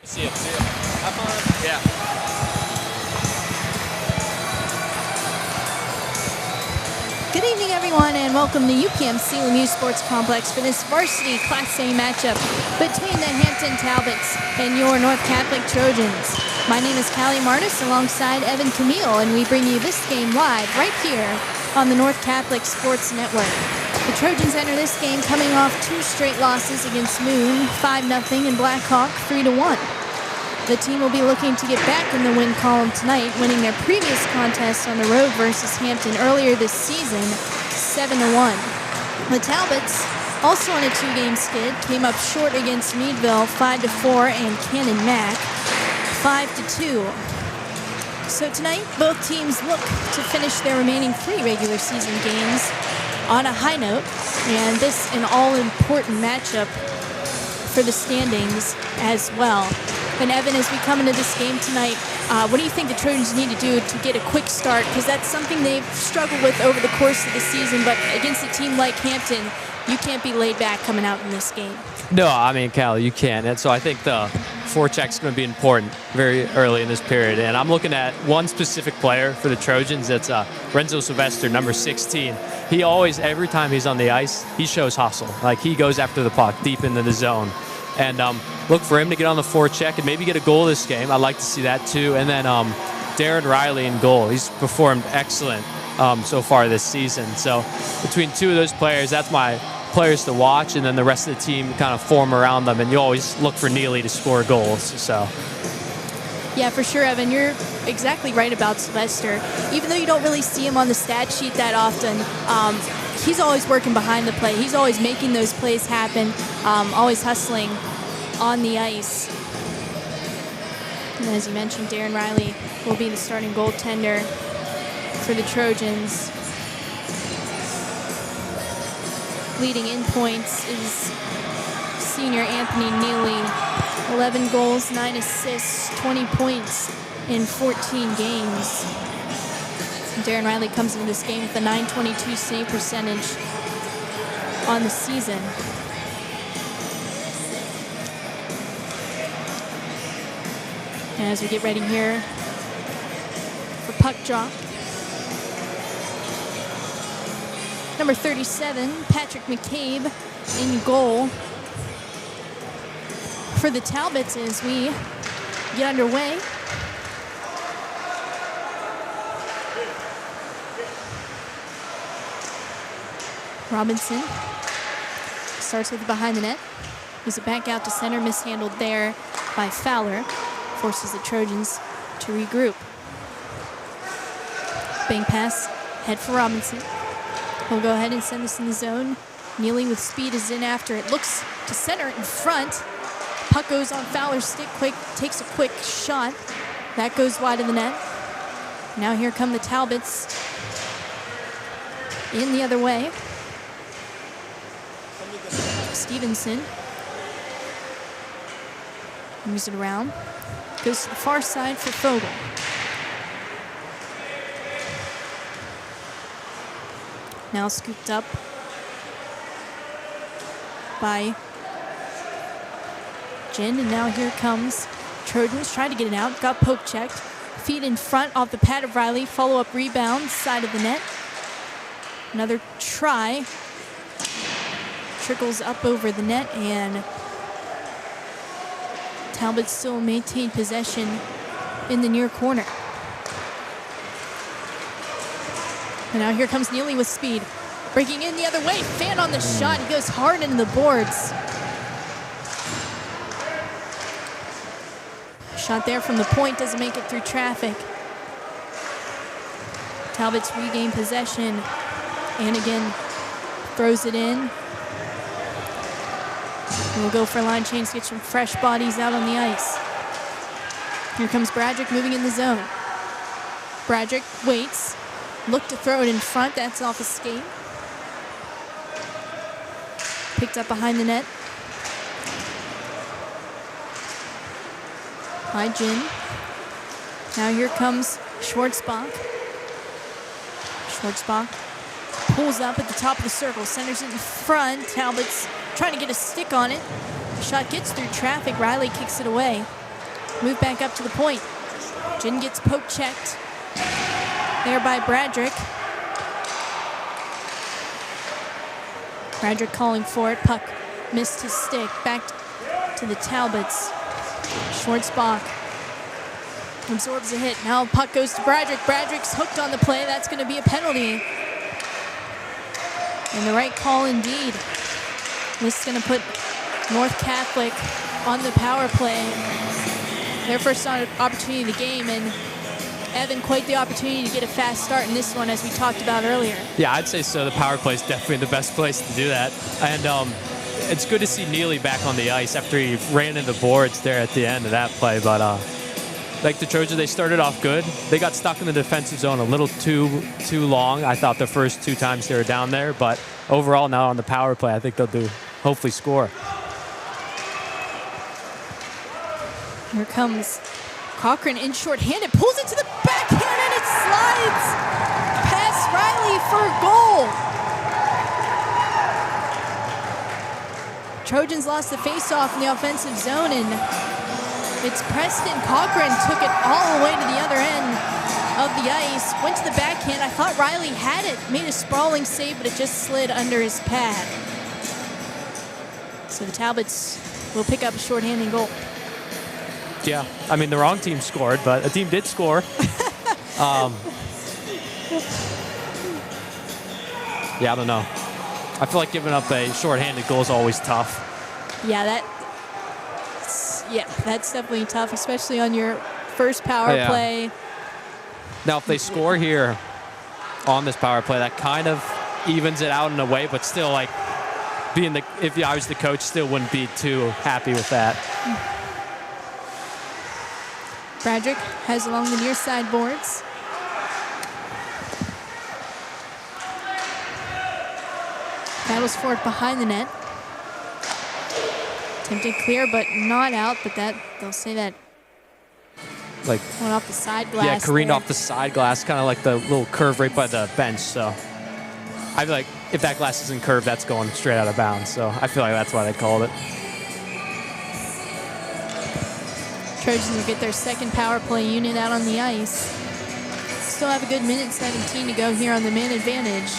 See you. Have fun. Yeah. Good evening, everyone, and welcome to UPMC Lemieux Sports Complex for this varsity Class A matchup between the Hampton Talbots and your North Catholic Trojans. My name is Callie Martis alongside Evan Camille, and we bring you this game live right here on the North Catholic Sports Network. The Trojans enter this game coming off 2 straight losses against Moon, 5-0, and Blackhawk, 3-1. The team will be looking to get back in the win column tonight, winning their previous contest on the road versus Hampton earlier this season, 7-1. The Talbots, also on a 2-game skid, came up short against Meadville, 5-4, and Cannon Mac, 5-2. So tonight, both teams look to finish their remaining 3 regular season games on a high note, and this an all-important matchup for the standings as well. And Evan, as we come into this game tonight, what do you think the Trojans need to do to get a quick start? Because that's something they've struggled with over the course of the season, but against a team like Hampton, you can't be laid back coming out in this game. No, I mean, Callie, you can't. And so I think the forecheck's going to be important very early in this period. And I'm looking at one specific player for the Trojans. That's Renzo Sylvester, number 16. He always, every time he's on the ice, he shows hustle. Like, he goes after the puck deep into the zone. And look for him to get on the forecheck and maybe get a goal this game. I'd like to see that too. And then Darren Riley in goal. He's performed excellent so far this season. So between 2 of those players, that's my players to watch, and then the rest of the team kind of form around them. And you always look for Neely to score goals. So. Yeah, for sure, Evan. You're exactly right about Sylvester. Even though you don't really see him on the stat sheet that often, he's always working behind the play. He's always making those plays happen, always hustling on the ice. And as you mentioned, Darren Riley will be the starting goaltender for the Trojans. Leading in points is senior Anthony Neely. 11 goals, 9 assists, 20 points in 14 games. Darren Riley comes into this game with a .922 save percentage on the season. And as we get ready here for puck drop, number 37, Patrick McCabe in goal for the Talbots as we get underway. Robinson starts with behind the net. Moves it back out to center, mishandled there by Fowler. Forces the Trojans to regroup. Bang pass, head for Robinson. He'll go ahead and send this in the zone. Neely with speed is in after it. Looks to center it in front. Puck goes on Fowler's stick, takes a quick shot. That goes wide of the net. Now here come the Talbots in the other way. Stevenson moves it around. Goes to the far side for Fogel. Now scooped up by Jin, and now here comes Trojans. Tried to get it out, got poke checked. Feet in front off the pad of Riley. Follow-up rebound, side of the net. Another try. Trickles up over the net, and Talbot still maintained possession in the near corner. And now here comes Neely with speed. Breaking in the other way, fan on the shot. He goes hard into the boards. Shot there from the point, doesn't make it through traffic. Talbot's regained possession, and again, throws it in. We'll go for a line change to get some fresh bodies out on the ice. Here comes Bradrick moving in the zone. Bradrick waits. Look to throw it in front. That's off a skate. Picked up behind the net. By Jin. Now here comes Schwartzbach. Schwartzbach pulls up at the top of the circle. Centers it in front. Talbot's trying to get a stick on it. The shot gets through traffic. Riley kicks it away. move back up to the point. Jin gets poke checked there by Bradrick. Bradrick calling for it. Puck missed his stick. Back to the Talbots. Schwartzbach absorbs a hit. Now puck goes to Bradrick. Bradrick's hooked on the play. That's going to be a penalty. And the right call indeed. This is going to put North Catholic on the power play. Their first opportunity of the game, and Evan, quite the opportunity to get a fast start in this one, as we talked about earlier. Yeah, I'd say so. The power play is definitely the best place to do that. And it's good to see Neely back on the ice after he ran into the boards there at the end of that play. But like the Trojans, they started off good. They got stuck in the defensive zone a little too long. I thought the first 2 times they were down there. But overall, now on the power play, I think they'll hopefully score. Here comes Cochran in shorthanded, pulls it to the backhand, and it slides past Riley for a goal. Trojans lost the faceoff in the offensive zone, and it's Preston Cochran took it all the way to the other end of the ice, went to the backhand. I thought Riley had it, made a sprawling save, but it just slid under his pad. So the Talbots will pick up a shorthanded goal. Yeah, I mean, the wrong team scored, but a team did score. Yeah, I don't know. I feel like giving up a shorthanded goal is always tough. Yeah, that's definitely tough, especially on your first power play. Now, if they score here on this power play, that kind of evens it out in a way, but still, like, if I was the coach, still wouldn't be too happy with that. Bradrick has along the near side boards. Battles for it behind the net. Attempted clear, but not out. But they'll say that like went off the side glass. Yeah, careened off the side glass, kind of like the little curve right by the bench. So I feel like if that glass isn't curved, that's going straight out of bounds. So I feel like that's why they called it. Trojans will get their second power play unit out on the ice. Still have a good minute 17 to go here on the man advantage.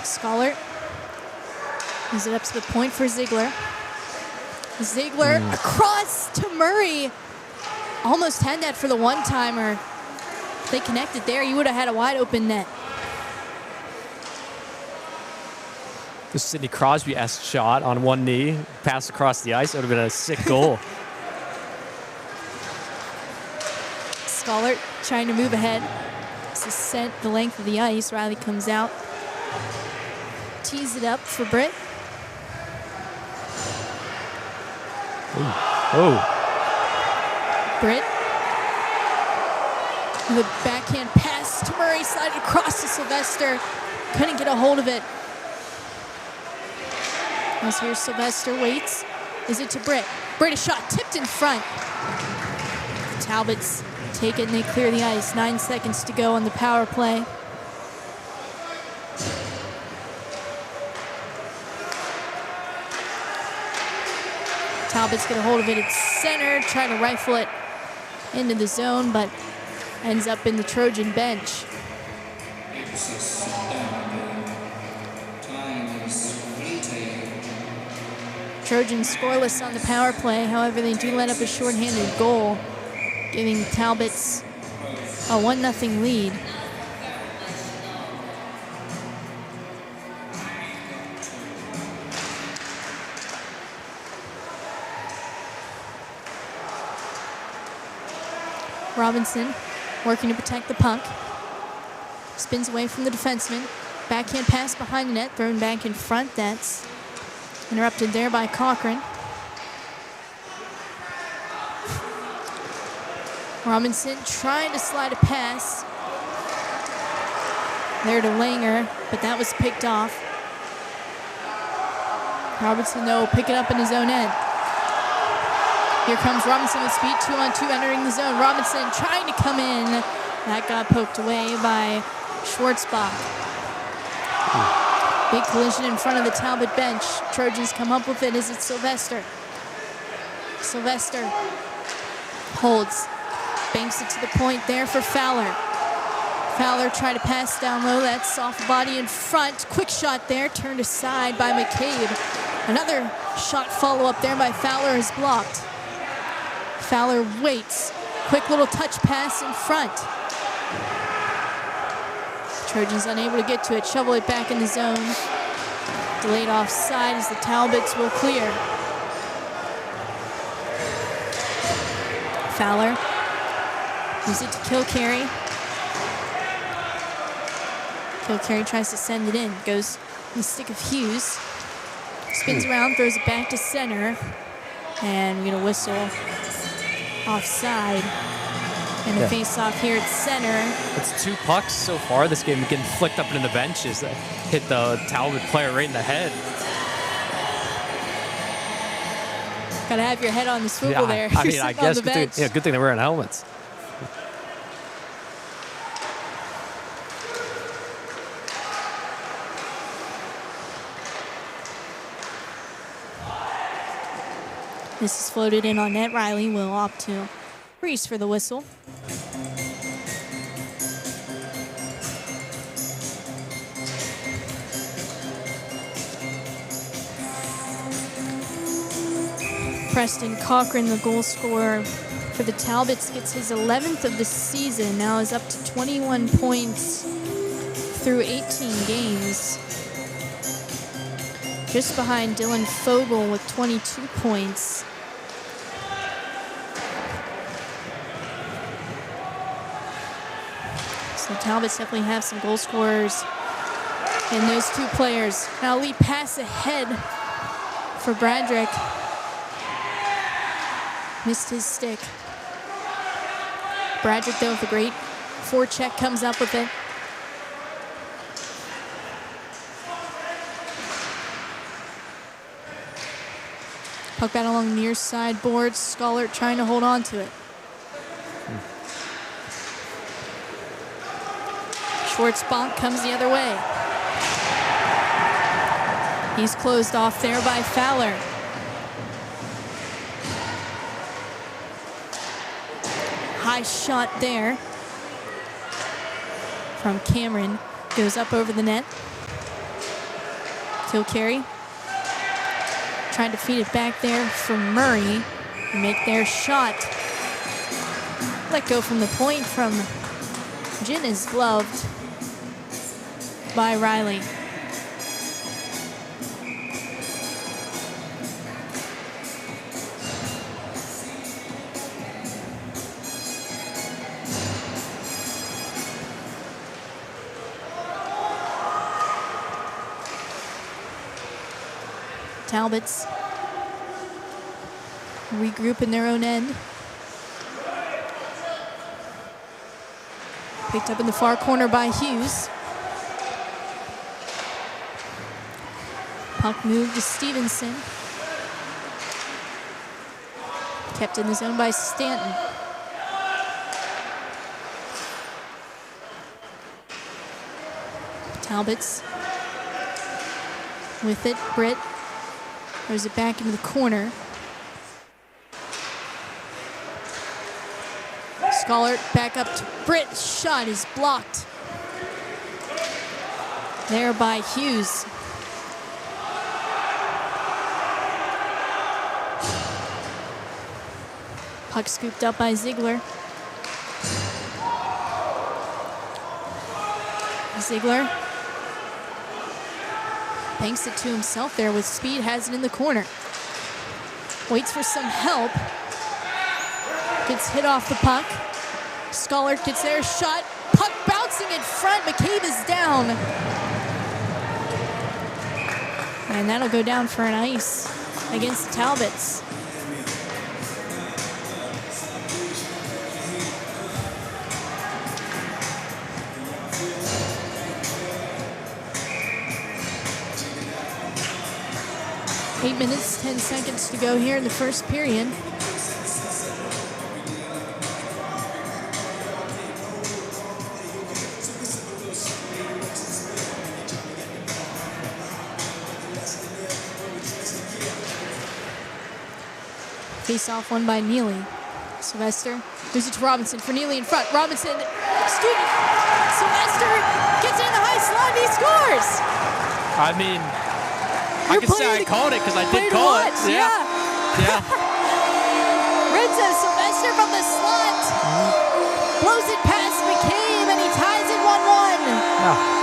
Scholar moves it up to the point for Ziegler. Ziegler across to Murray. Almost had that for the one-timer. If they connected there, you would have had a wide open net. The Sidney Crosby-esque shot on one knee, pass across the ice, it would have been a sick goal. Scholar trying to move ahead. This is sent the length of the ice. Riley comes out. Tees it up for Britt. Britt. The backhand pass to Murray, slided across to Sylvester. Couldn't get a hold of it. As here Sylvester waits. Is it to Britt? Britt, a shot tipped in front. The Talbots take it and they clear the ice. 9 seconds to go on the power play. Talbots get a hold of it at center, try to rifle it into the zone, but ends up in the Trojan bench. Trojans scoreless on the power play. However, they do let up a shorthanded goal, giving Talbots a 1-0 lead. Robinson working to protect the puck. Spins away from the defenseman. Backhand pass behind the net, thrown back in front. That's interrupted there by Cochran. Robinson trying to slide a pass. There to Langer, but that was picked off. Robinson, though, will pick it up in his own end. Here comes Robinson with speed, 2-on-2 entering the zone. Robinson trying to come in, That got poked away by Schwartzbach. Big collision in front of the Talbot bench. Trojans come up with it as it's Sylvester. Sylvester holds, banks it to the point there for Fowler. Fowler tried to pass down low. That's off the body in front. Quick shot there, turned aside by McCabe. Another shot follow-up there by Fowler is blocked. Fowler waits. Quick little touch pass in front. Trojans unable to get to it. Shovel it back in the zone. Delayed offside as the Talbots will clear. Fowler moves it to Kilcarry. Kilcarry tries to send it in. Goes in the stick of Hughes. Spins around, throws it back to center. And we're going to whistle offside. And the face-off here at center. It's 2 pucks so far this game getting flicked up into the benches that hit the Talbot player right in the head. Got to have your head on the swivel there. I mean, I guess good thing they're wearing helmets. This is floated in on net. Riley will opt to Reese for the whistle. Preston Cochran, the goal scorer for the Talbots, gets his 11th of the season. Now is up to 21 points through 18 games. Just behind Dylan Fogel with 22 points. So the Talbots definitely have some goal scorers in those 2 players. Now lead pass ahead for Bradrick. Missed his stick. Bradrick, though, with a great forecheck, comes up with it. Puck battle along the near side boards. Schollert trying to hold on to it. Schwartzbach comes the other way. He's closed off there by Fowler. High shot there from Cameron. Goes up over the net. Kilcarry trying to feed it back there for Murray. Make their shot. Let go from the point from Jin is gloved by Riley. Talbots regroup in their own end. Picked up in the far corner by Hughes. Puck moved to Stevenson. Kept in the zone by Stanton. Talbots with it. Britt throws it back into the corner. Schollert back up to Britt. Shot is blocked there by Hughes. Puck scooped up by Ziegler. Ziegler banks it to himself there with speed, has it in the corner. Waits for some help. Gets hit off the puck. Schollert gets there, shot. Puck bouncing in front. McCabe is down. And that'll go down for an ice against the Talbots. Eight minutes, 10 seconds to go here in the first period. Face off won by Neely. Sylvester moves it to Robinson for Neely in front. Robinson, Sylvester gets in the high slot and he scores. I mean, I can say I called it because I did call it. Yeah. Renzo Sylvester from the slot blows it past McCabe and he ties it 1-1. Yeah.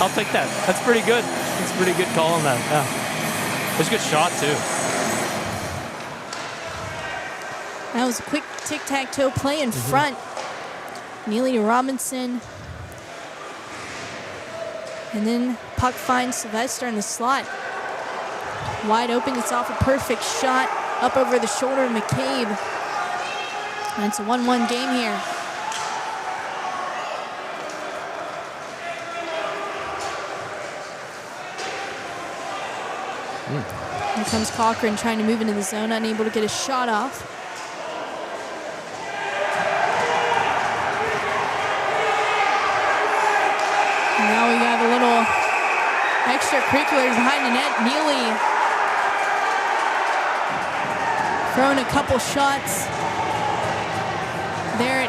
I'll take that. That's pretty good. That's a pretty good call on that. Yeah. It was a good shot, too. That was a quick tic-tac-toe play in front. Neely to Robinson. And then puck finds Sylvester in the slot. Wide open. It's off a perfect shot up over the shoulder of McCabe. And it's a 1-1 game here. Here comes Cochran trying to move into the zone, unable to get a shot off. And now we have a little extracurriculars behind the net. Neely throwing a couple shots there.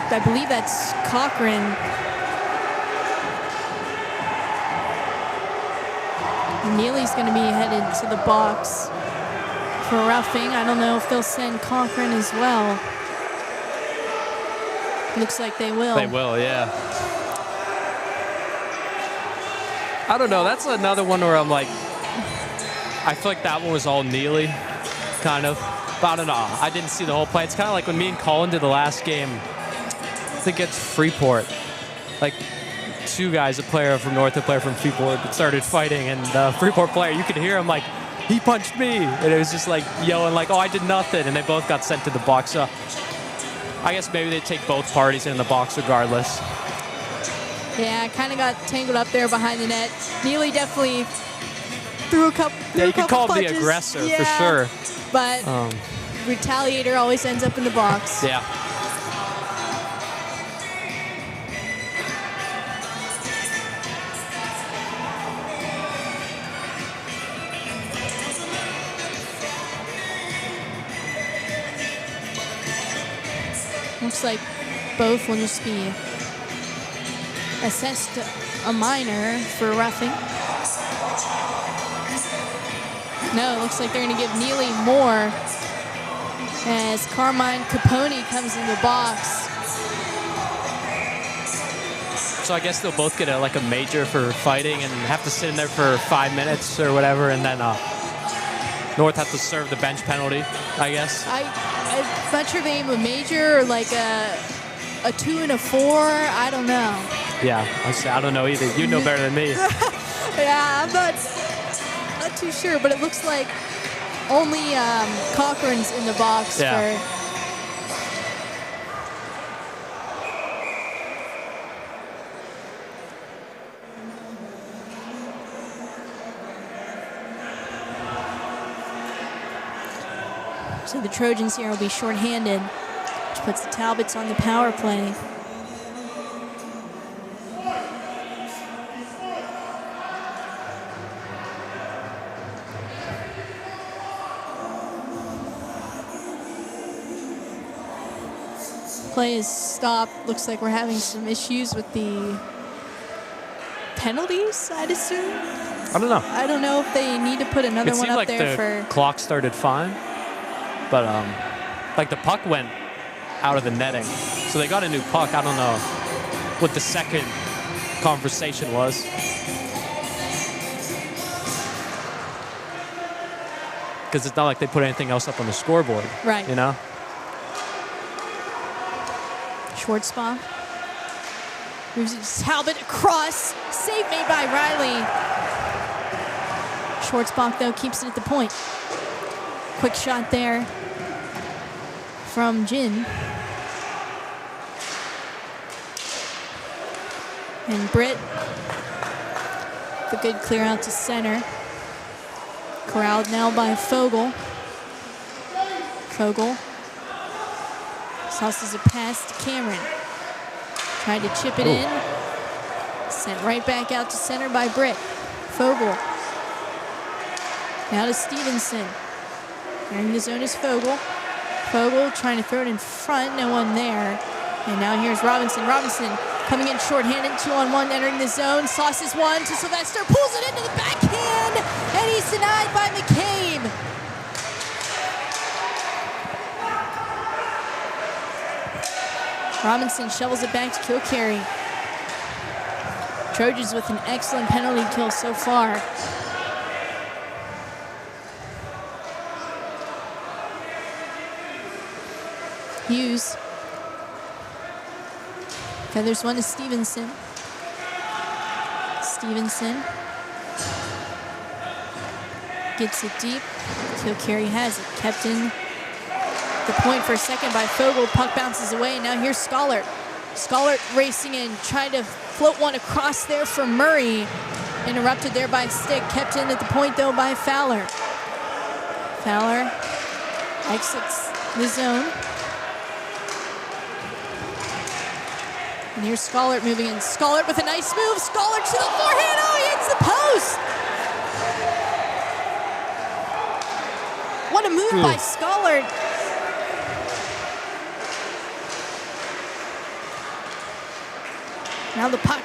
I believe that's Cochran. Neely's going to be headed to the box for roughing. I don't know if they'll send Cochran as well. Looks like they will. They will, yeah. I don't know. That's another one where I'm like, I feel like that one was all Neely, kind of. But I don't know. I didn't see the whole play. It's kind of like when me and Colin did the last game, I think it's Freeport. Like, two guys, a player from North, a player from Freeport, started fighting, and the Freeport player, you could hear him like, he punched me, and it was just like yelling like, oh, I did nothing, and they both got sent to the box. So I guess maybe they take both parties in the box regardless. Yeah, I kind of got tangled up there behind the net. Neely definitely threw a couple. Yeah, you could call him punches. the aggressor for sure. But retaliator always ends up in the box. Yeah. Looks like both will just be assessed a minor for roughing. No, it looks like they're going to give Neely more as Carmine Capone comes in the box. So I guess they'll both get a major for fighting and have to sit in there for 5 minutes or whatever, and then North have to serve the bench penalty, I guess. I'm not sure if they aim a major or like a 2 and a 4. I don't know. Yeah, I don't know either. You know better than me. Yeah, I'm not too sure, but it looks like only Cochran's in the box for. So the Trojans here will be shorthanded, which puts the Talbots on the power play. Play is stopped. Looks like we're having some issues with the penalties, I'd assume. I don't know. I don't know if they need to put another one up there for. It seemed like the clock started fine, but like the puck went out of the netting, so they got a new puck. I don't know what the second conversation was. Because it's not like they put anything else up on the scoreboard, right? You know. Schwartzbach moves it to Talbot across. Save made by Riley. Schwartzbach, though, keeps it at the point. Quick shot there from Jin. And Britt, the good clear out to center. Corralled now by Fogel. Fogel tosses a pass to Cameron. Tried to chip it in. Sent right back out to center by Britt. Fogel Now to Stevenson. Entering the zone is Fogel. Fogel trying to throw it in front, no one there. And now here's Robinson. Robinson coming in shorthanded, 2-on-1, entering the zone. Sauces one to Sylvester, pulls it into the backhand, and he's denied by McCabe. Robinson shovels it back to Kilcarry. Trojans with an excellent penalty kill so far. Hughes. Feathers one to Stevenson. Stevenson gets it deep. Kilcarry has it. Kept in the point for a second by Fogel. Puck bounces away, and now here's Schollert. Schollert racing in, trying to float one across there for Murray. Interrupted there by Stick. Kept in at the point, though, by Fowler. Fowler exits the zone. And here's Schollert moving in. Schollert with a nice move. Schollert to the forehand. Oh, he hits the post. What a move by Schollert. Now the puck.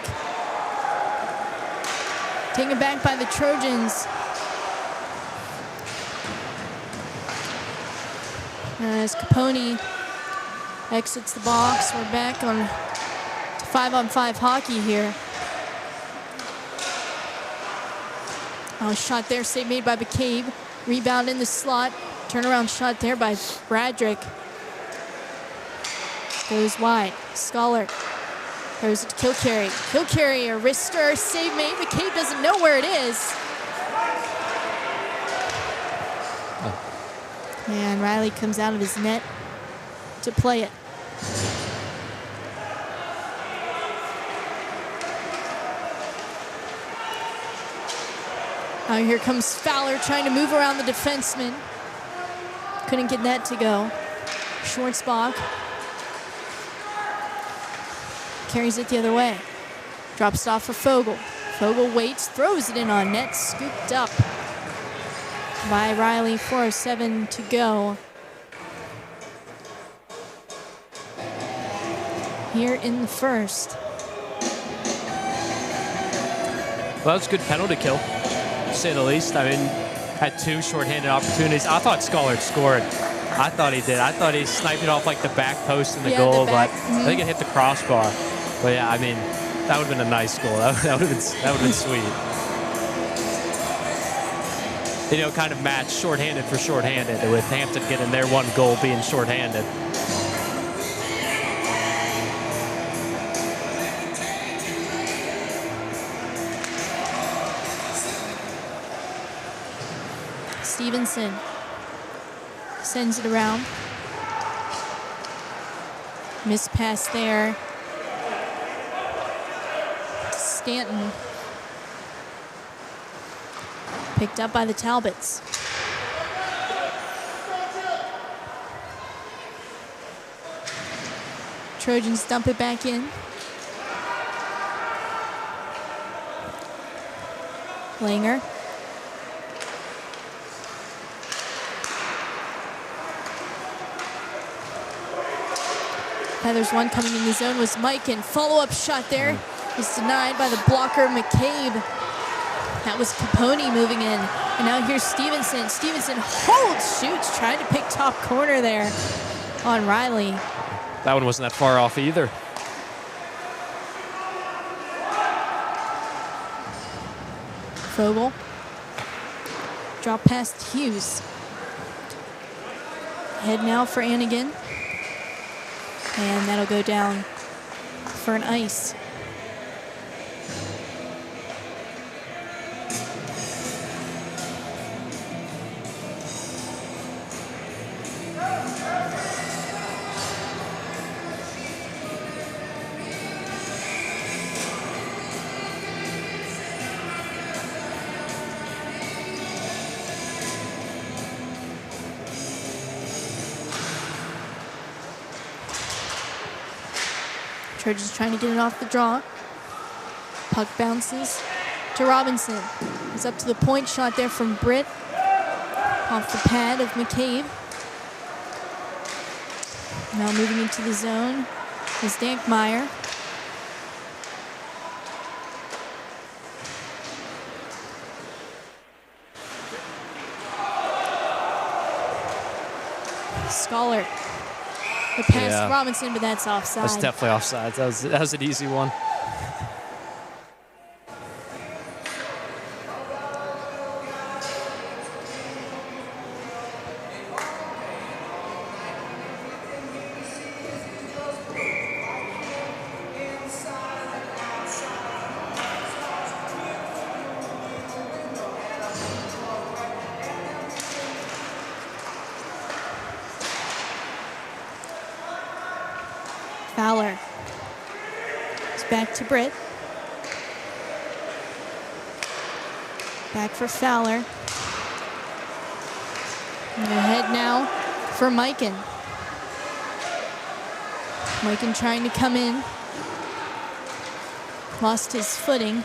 Taken back by the Trojans. As Capone exits the box, we're back on 5-on-5 hockey here. Oh, shot there, save made by McCabe. Rebound in the slot. Turnaround shot there by Bradrick. Goes wide. Schollert throws it to Kilcarry. Kilcarry, a wrister, save made. McCabe doesn't know where it is. And Riley comes out of his net to play it. Here comes Fowler trying to move around the defenseman. Couldn't get that to go. Schwartzbach carries it the other way. Drops it off for Fogel. Fogel waits, throws it in on net, scooped up by Riley. 4:07 to go here in the first. Well, that was a good penalty kill, to say the least. I mean, had two shorthanded opportunities. I thought Schollert scored. I thought he did. I thought he sniped it off like the back post in the goal, but I think it hit the crossbar. But yeah, I mean, that would have been a nice goal. That would have been sweet. You know, kind of match shorthanded for shorthanded, with Hampton getting their one goal being shorthanded. Stevenson sends it around. Miss pass there. Stanton. Picked up by the Talbots. Trojans dump it back in. Langer. There's one coming in the zone was Mike, and follow-up shot there is denied by the blocker McCabe. That was Capone moving in. And now here's Stevenson. Stevenson holds, shoots, trying to pick top corner there on Riley. That one wasn't that far off either. Fogel. Drop past Hughes. Head now for Anigan. And that'll go down for an ice. Trojans trying to get it off the draw. Puck bounces to Robinson. He's up to the point, shot there from Britt. Off the pad of McCabe. Now moving into the zone is Dankmeyer. Scholar. The pass to Robinson, but that's offside. That's definitely offside. That was an easy one. Fowler. It's back to Britt. Back for Fowler. And ahead now for Mikan. Mikan trying to come in. Lost his footing.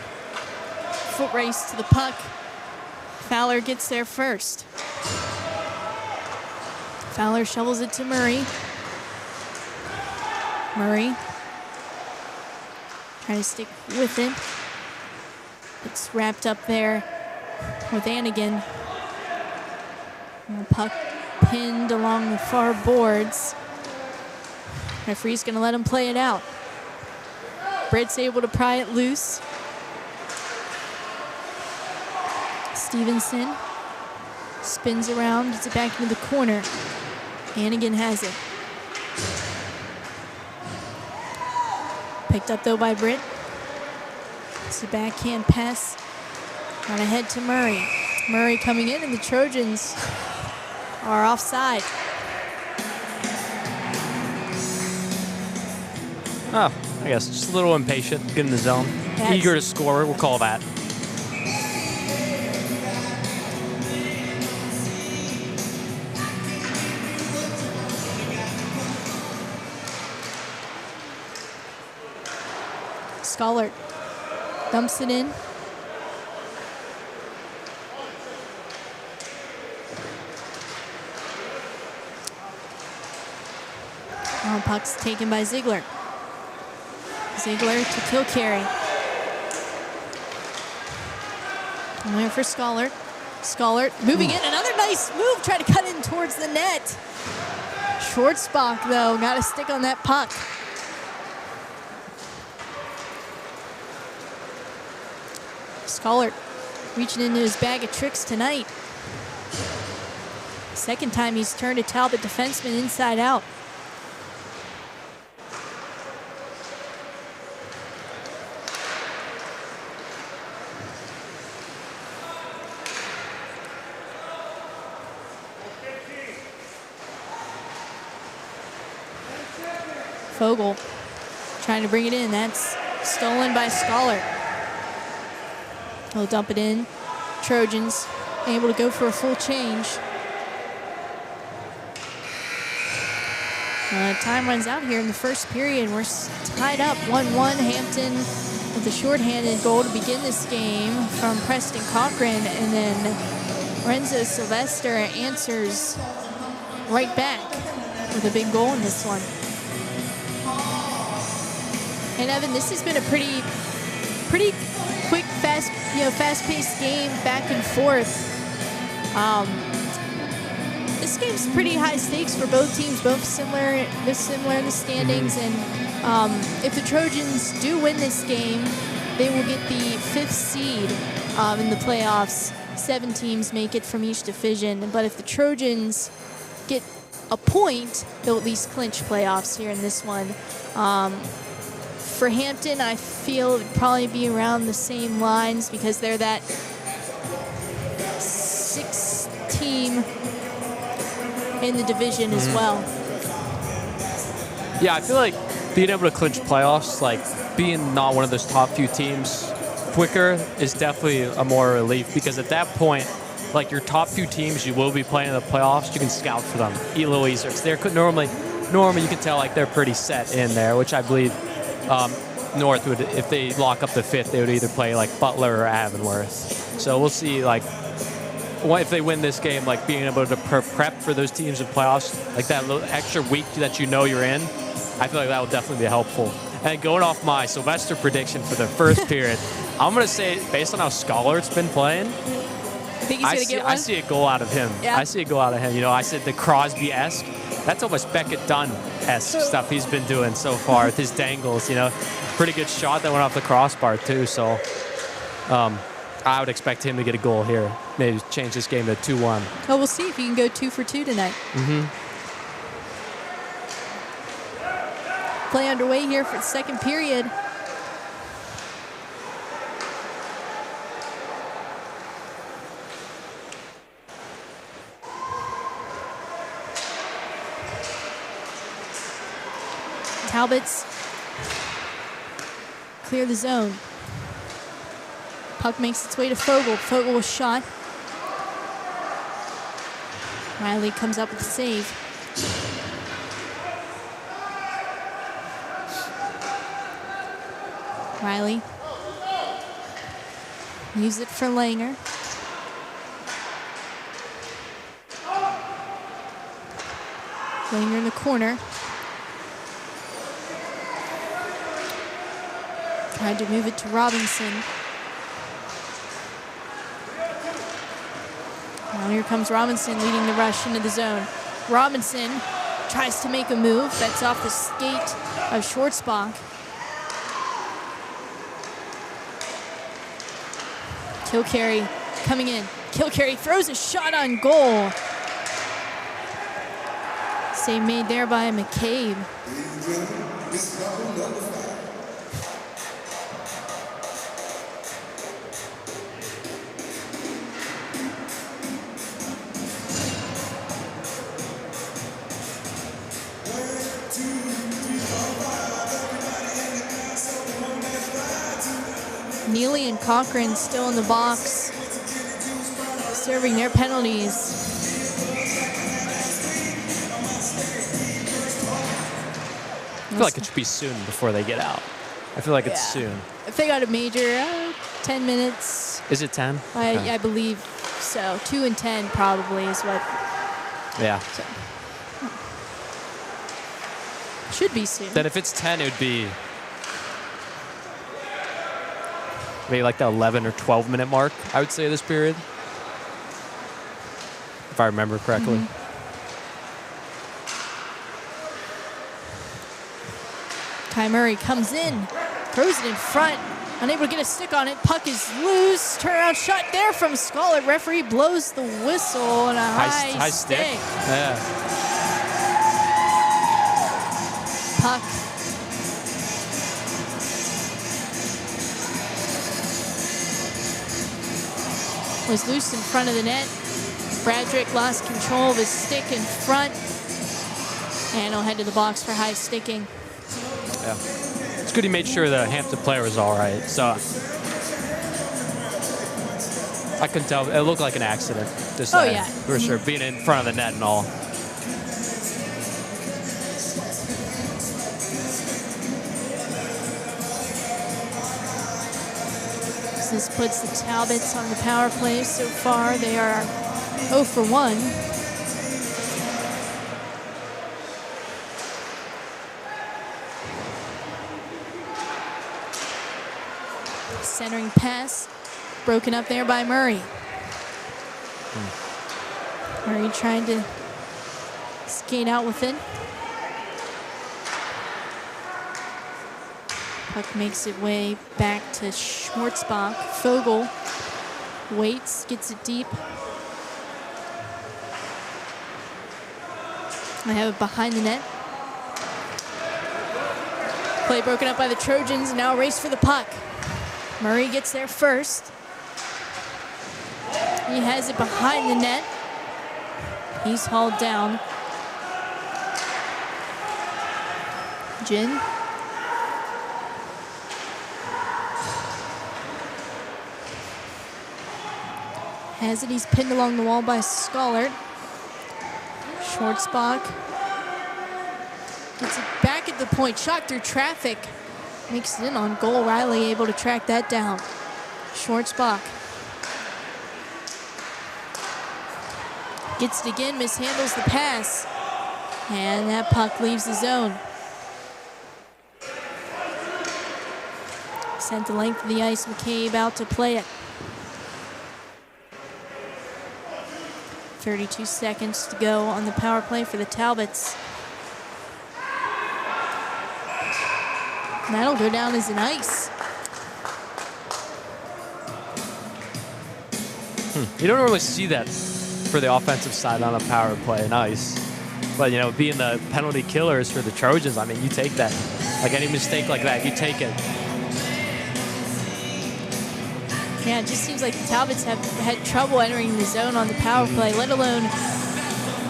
Foot race to the puck. Fowler gets there first. Fowler shovels it to Murray. Murray trying to stick with it. It's wrapped up there with Anigan. And the puck pinned along the far boards. Referee's going to let him play it out. Britt's able to pry it loose. Stevenson spins around, gets it back into the corner. Anigan has it. Picked up though by Britt. It's a backhand pass on ahead to Murray. Murray coming in and the Trojans are offside. Oh, I guess just a little impatient, get in the zone. Eager to score, we'll call that. Scholar dumps it in. Oh, puck's taken by Ziegler. Ziegler to Kilcarry. Went for Scholar. Scholar moving in. Another nice move. Trying to cut in towards the net. Schwartzbach, though, got to stick on that puck. Scholar reaching into his bag of tricks tonight. Second time he's turned a Talbot defenseman inside out. Fogle trying to bring it in. That's stolen by Scholar. He'll dump it in. Trojans able to go for a full change. Time runs out here in the first period. We're tied up 1-1. Hampton with a shorthanded goal to begin this game from Preston Cochran. And then Renzo Sylvester answers right back with a big goal in this one. And Evan, this has been a pretty quick, fast-paced game, back and forth. This game's pretty high stakes for both teams, both similar. They're similar in the standings, and if the Trojans do win this game, they will get the 5th seed in the playoffs. 7 teams make it from each division, but if the Trojans get a point, they'll at least clinch playoffs here in this one. For Hampton, I feel it would probably be around the same lines because they're that 6th team in the division as well. Yeah, I feel like being able to clinch playoffs, like being not one of those top few teams quicker is definitely a more relief because at that point, like your top few teams you will be playing in the playoffs, you can scout for them a little easier. Because normally you can tell like they're pretty set in there, which I believe North would, if they lock up the 5th, they would either play like Butler or Avonworth. So we'll see like if they win this game, like being able to prep for those teams in playoffs, like that little extra week that you know you're in, I feel like that will definitely be helpful. And going off my Sylvester prediction for the first period, I'm going to say, based on how Scollard's been playing, I think he's going to get one? I see a goal out of him. Yeah. I see a goal out of him. You know, I said the Crosby-esque. That's almost Beckett Dunn-esque stuff he's been doing so far with his dangles, you know. Pretty good shot that went off the crossbar, too. So I would expect him to get a goal here. Maybe change this game to 2-1. Oh, we'll see if he can go 2 for 2 tonight. Play underway here for the second period. Talbots clear the zone. Puck makes its way to Fogle. Fogle with shot. Riley comes up with a save. Riley. Use it for Langer. Langer in the corner. Tried to move it to Robinson. Now here comes Robinson leading the rush into the zone. Robinson tries to make a move. That's off the skate of Schwartzbach. Kilcarry coming in. Kilcarry throws a shot on goal. Save made there by McCabe. Neely and Cochran still in the box, serving their penalties. I feel like it should be soon before they get out. I feel like it's soon. If they got a major, 10 minutes. Is it 10? Okay. I believe so. 2 and 10 probably is what. Yeah. So. Should be soon. Then if it's 10, it would be maybe like the 11 or 12 minute mark, I would say, this period. If I remember correctly. Kai Murray comes in, throws it in front, unable to get a stick on it. Puck is loose. Turnaround shot there from Scollard. Referee blows the whistle and a high stick. Yeah. Puck was loose in front of the net. Bradrick lost control of his stick in front. And he'll head to the box for high sticking. Yeah. It's good he made sure the Hampton player was all right. So I couldn't tell. It looked like an accident. Just for sure, being in front of the net and all. This puts the Talbots on the power play so far. They are 0 for 1. Centering pass, broken up there by Murray. Murray trying to skate out with it. Puck makes its way back to Schwartzbach. Fogle waits, gets it deep. I have it behind the net. Play broken up by the Trojans, now a race for the puck. Murray gets there first. He has it behind the net. He's hauled down. Jin. Has it, he's pinned along the wall by Scollard. Schwartzbach gets it back at the point, shot through traffic. Makes it in on goal. Riley able to track that down. Schwartzbach. Gets it again, mishandles the pass. And that puck leaves the zone. Sent the length of the ice, McCabe out to play it. 32 seconds to go on the power play for the Talbots. And that'll go down as an ice. You don't normally see that for the offensive side on a power play, an ice. But, you know, being the penalty killers for the Trojans, I mean, you take that. Like any mistake like that, you take it. Yeah, it just seems like the Talbots have had trouble entering the zone on the power play, let alone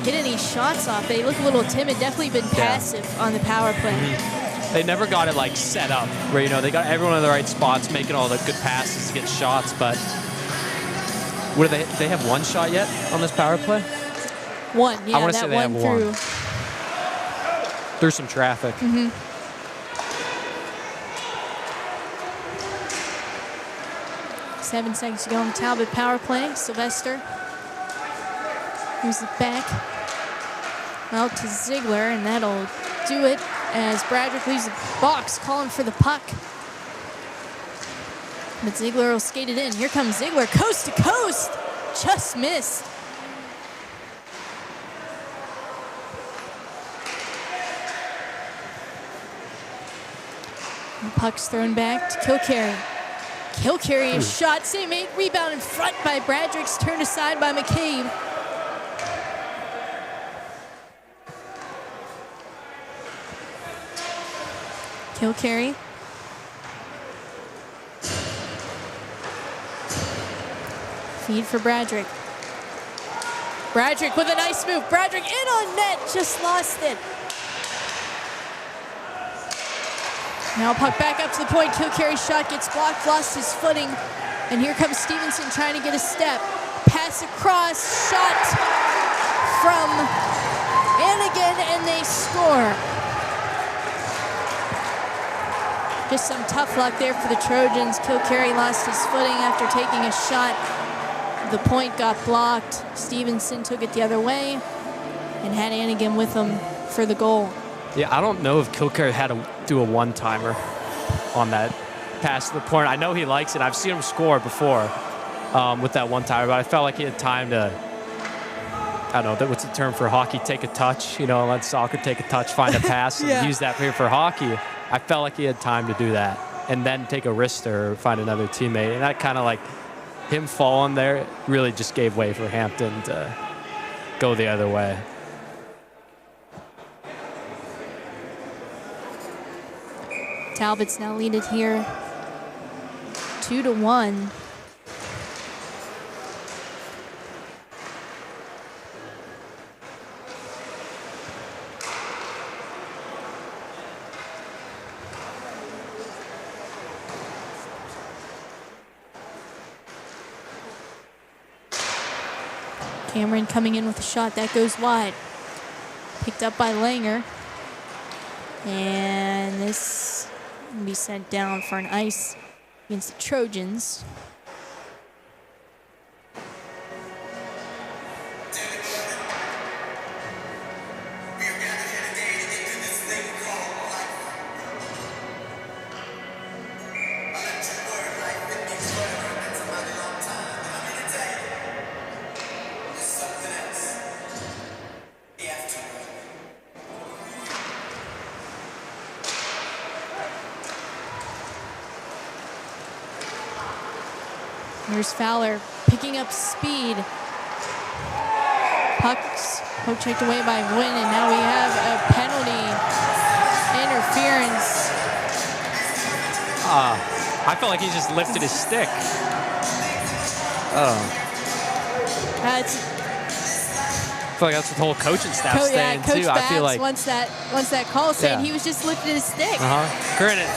get any shots off. They look a little timid, definitely been passive on the power play. They never got it like set up where, you know, they got everyone in the right spots, making all the good passes to get shots. But what do they have one shot yet on this power play? One, yeah, I want to say they have through. Through some traffic. 7 seconds to go on the Talbot power play. Sylvester moves it back out to Ziegler, and that'll do it as Bradrick leaves the box, calling for the puck. But Ziegler will skate it in. Here comes Ziegler, coast to coast. Just missed. The puck's thrown back to Kilcarry. Kilcarry is shot, save made, rebound in front by Bradrick's, turned aside by McCabe. Kilcarry. Feed for Bradrick. Bradrick with a nice move. Bradrick in on net, just lost it. Now puck back up to the point. Kilcarry's shot gets blocked, lost his footing. And here comes Stevenson trying to get a step. Pass across, shot from Anigan, and they score. Just some tough luck there for the Trojans. Kilcarry lost his footing after taking a shot. The point got blocked. Stevenson took it the other way and had Anigan with him for the goal. Yeah, I don't know if Kilcarry had to do a one-timer on that pass to the point. I know he likes it. I've seen him score before with that one-timer, but I felt like he had time to, I don't know, what's the term for hockey? Take a touch, you know, let soccer take a touch, find a pass, and use that for hockey. I felt like he had time to do that and then take a wrister or find another teammate. And that kind of like him falling there really just gave way for Hampton to go the other way. Talbots now lead it here 2-1. Cameron coming in with a shot that goes wide. Picked up by Langer. And this will be sent down for an ice against the Trojans. Here's Fowler picking up speed. Puck's poke checked away by Wynn, and now we have a penalty interference. I felt like he just lifted his stick. That's I feel like that's what the whole coaching staff saying Coach too. Babs, I feel like once that call said he was just lifting his stick. Granted,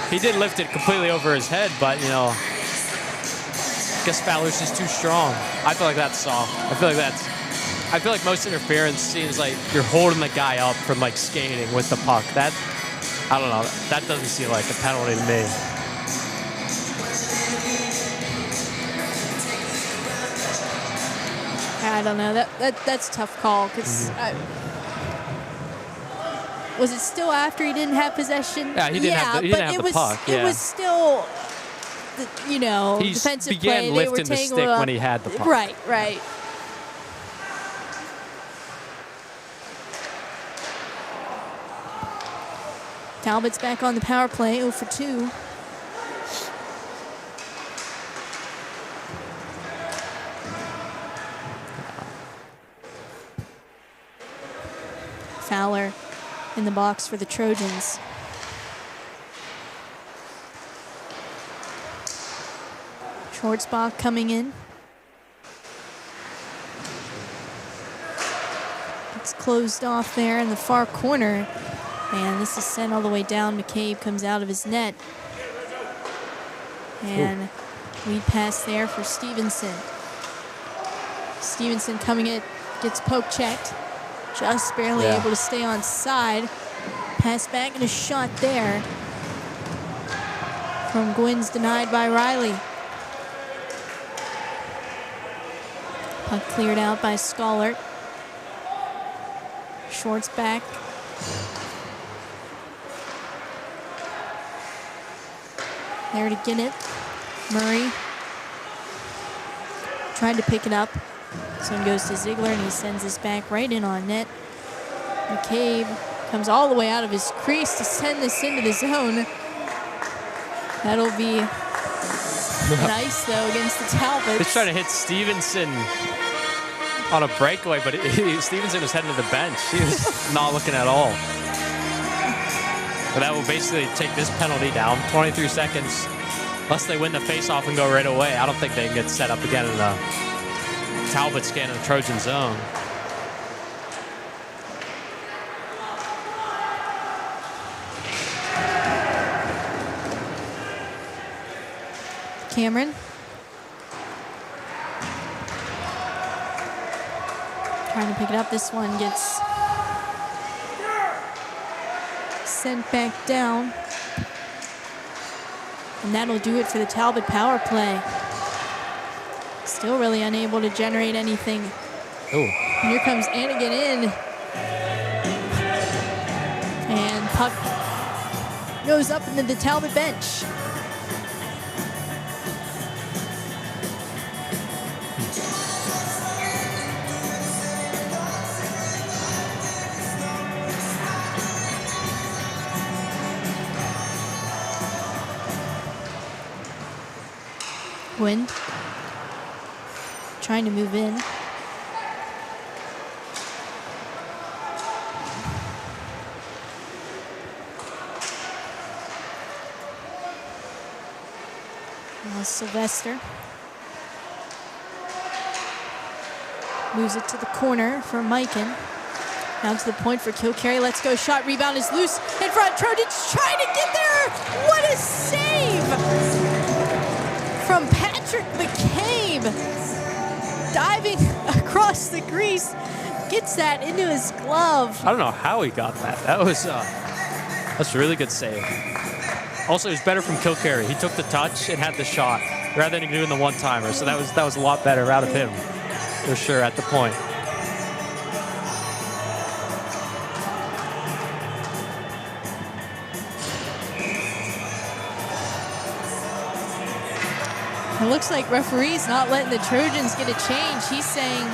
he did lift it completely over his head, but you know, I guess Fowler's just too strong. I feel like that's soft. I feel like most interference seems like you're holding the guy up from like skating with the puck. That, I don't know, that doesn't seem like a penalty to me. Yeah, I don't know. That's a tough call because was it still after he didn't have possession? Yeah, he didn't have the puck. Yeah. It was still, He defensive began play. lifting the stick when he had the puck. Right, right. Talbot's back on the power play, 0 for 2. Fowler in the box for the Trojans. Schwartzbach coming in. It's closed off there in the far corner. And this is sent all the way down. McCabe comes out of his net. And lead pass there for Stevenson. Stevenson coming in, gets poke checked. Just barely able to stay on side. Pass back and a shot there from Gwyn's denied by Riley. Puck cleared out by Schollert. Shorts back. There to get it. Murray tried to pick it up. This one goes to Ziegler, and he sends this back right in on net. McCabe comes all the way out of his crease to send this into the zone. That'll be nice, though, against the Talbots. He's trying to hit Stevenson on a breakaway, but Stevenson was heading to the bench. He was not looking at all. But that will basically take this penalty down. 23 seconds. Unless they win the faceoff and go right away, I don't think they can get set up again in the Talbot's getting in the Trojan zone. Cameron. Trying to pick it up. This one gets sent back down. And that'll do it for the Talbot power play. Still really unable to generate anything. Oh. And here comes Anigan in. And puck goes up into the Talbot bench. Gwyn trying to move in. Now Sylvester moves it to the corner for Mikan. Down to the point for Kilcarry. Let's go. Shot. Rebound is loose in front. Trojans trying to get there. What a save from Patrick McCabe. Diving across the crease. Gets that into his glove. I don't know how he got that. That's a really good save. Also, it was better from Kilcarry. He took the touch and had the shot rather than doing the one-timer. So that was a lot better out of him, for sure, at the point. It looks like referee's not letting the Trojans get a change. He's saying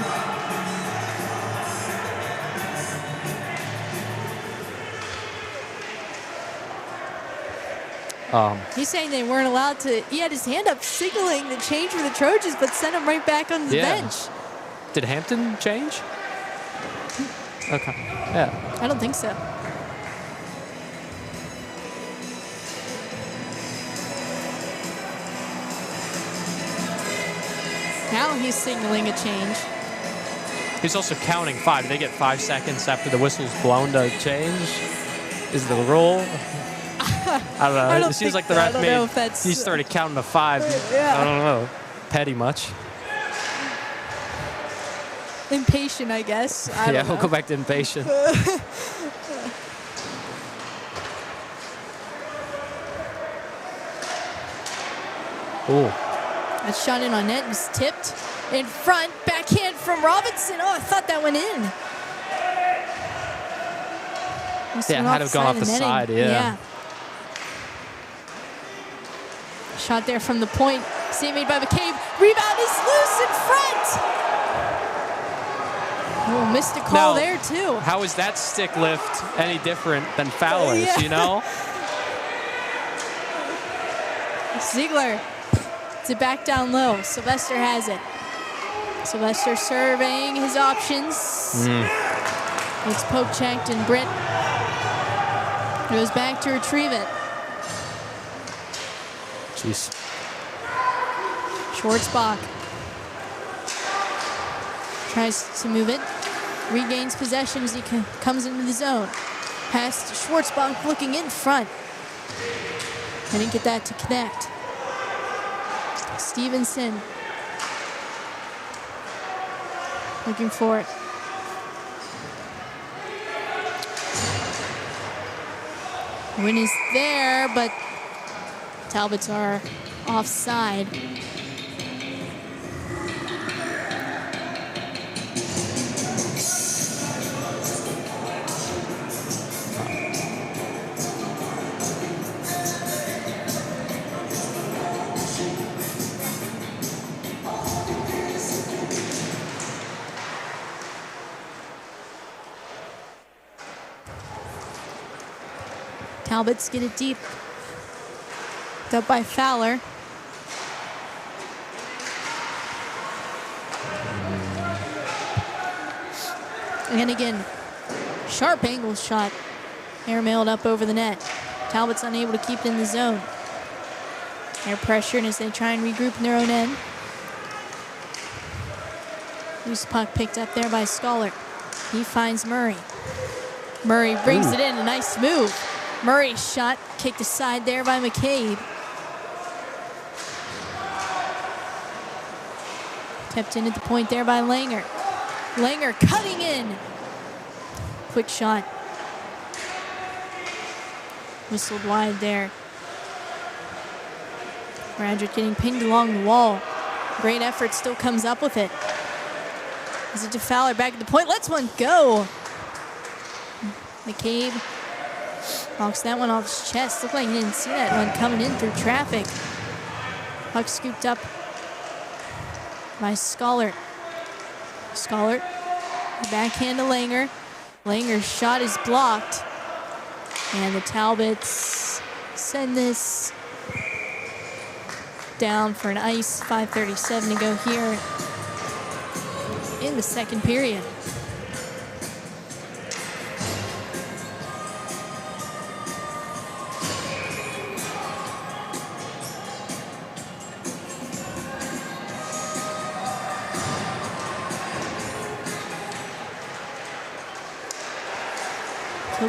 they weren't allowed to. He had his hand up signaling the change for the Trojans, but sent him right back on the bench. Did Hampton change? Okay. Yeah. I don't think so. Now he's signaling a change. He's also counting 5. Do they get 5 seconds after the whistle's blown to change? Is the rule? I don't know. It seems like the ref he started counting to 5. Yeah. I don't know. Petty much. Impatient, I guess. I don't know. We'll go back to impatient. Oh, Ooh. That shot in on net was tipped in front. Backhand from Robinson. Oh, I thought that went in. Yeah, it had to have gone off the side, yeah. Shot there from the point. Save made by McCabe. Rebound is loose in front. Oh, missed a call there, too. How is that stick lift any different than Fowler's, you know? Ziegler. It's it back down low. Sylvester has it. Sylvester surveying his options. It's poke checked, and Britt goes back to retrieve it. Jeez. Schwartzbach tries to move it. Regains possession as he comes into the zone. Pass to Schwartzbach looking in front. I didn't get that to connect. Stevenson looking for it. Win is there, but Talbots are offside. Talbots get it deep. Up by Fowler. And again, sharp angle shot. Airmailed up over the net. Talbot's unable to keep it in the zone. They're pressured as they try and regroup in their own end. Loose puck picked up there by Scholar. He finds Murray. Murray brings it in, a nice move. Murray's shot kicked aside there by McCabe. Kept in at the point there by Langer. Langer cutting in. Quick shot. Whistled wide there. Bradrick getting pinged along the wall. Great effort, still comes up with it. Is it to Fowler, back at the point, lets one go. McCabe knocks that one off his chest. Looked like he didn't see that one coming in through traffic. Puck scooped up by Scholar. Scholar, backhand to Langer. Langer's shot is blocked. And the Talbots send this down for an ice. 5:37 to go here in the second period.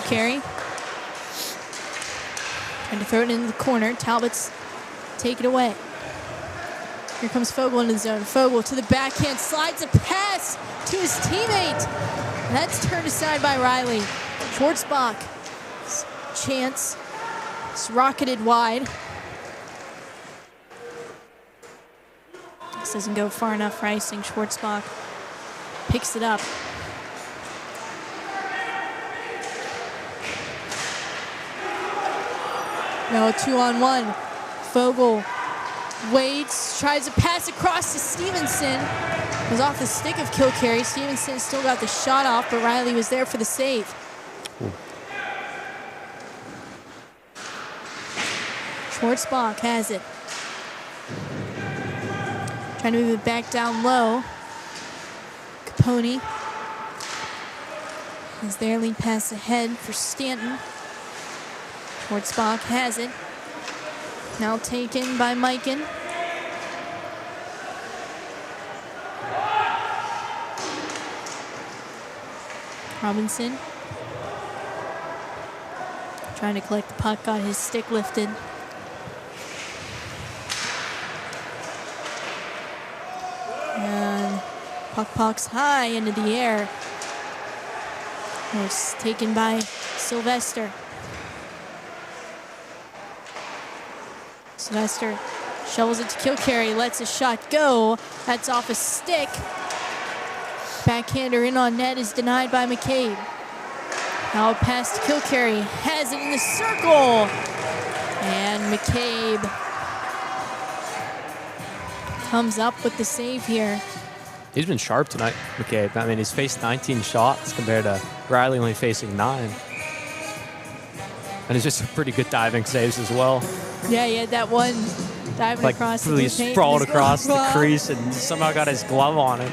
Carry. Trying to throw it into the corner. Talbots take it away. Here comes Fogle into the zone. Fogle to the backhand, slides a pass to his teammate. And that's turned aside by Riley. Schwartzbach. Chance. It's rocketed wide. This doesn't go far enough for icing. Schwartzbach picks it up. No, 2-on-1. Fogle waits, tries to pass across to Stevenson. It was off the stick of Kilcarry. Stevenson still got the shot off, but Riley was there for the save. Schwartzbach has it. Trying to move it back down low. Capone is there, lead pass ahead for Stanton. Schwartzbach has it. Now taken by Mikan. Robinson. Trying to collect the puck, got his stick lifted. And puck pokes high into the air. It was taken by Sylvester. Sylvester Shovels it to Kilcarry, lets a shot go. That's off a stick. Backhander in on net is denied by McCabe. Now a pass to Kilcarry, has it in the circle. And McCabe comes up with the save here. He's been sharp tonight, McCabe. I mean, he's faced 19 shots compared to Riley only facing 9. And it's just pretty good diving saves as well. Yeah, he had that one diving Like across really the paint sprawled with his across the glove. crease and somehow got his glove on it.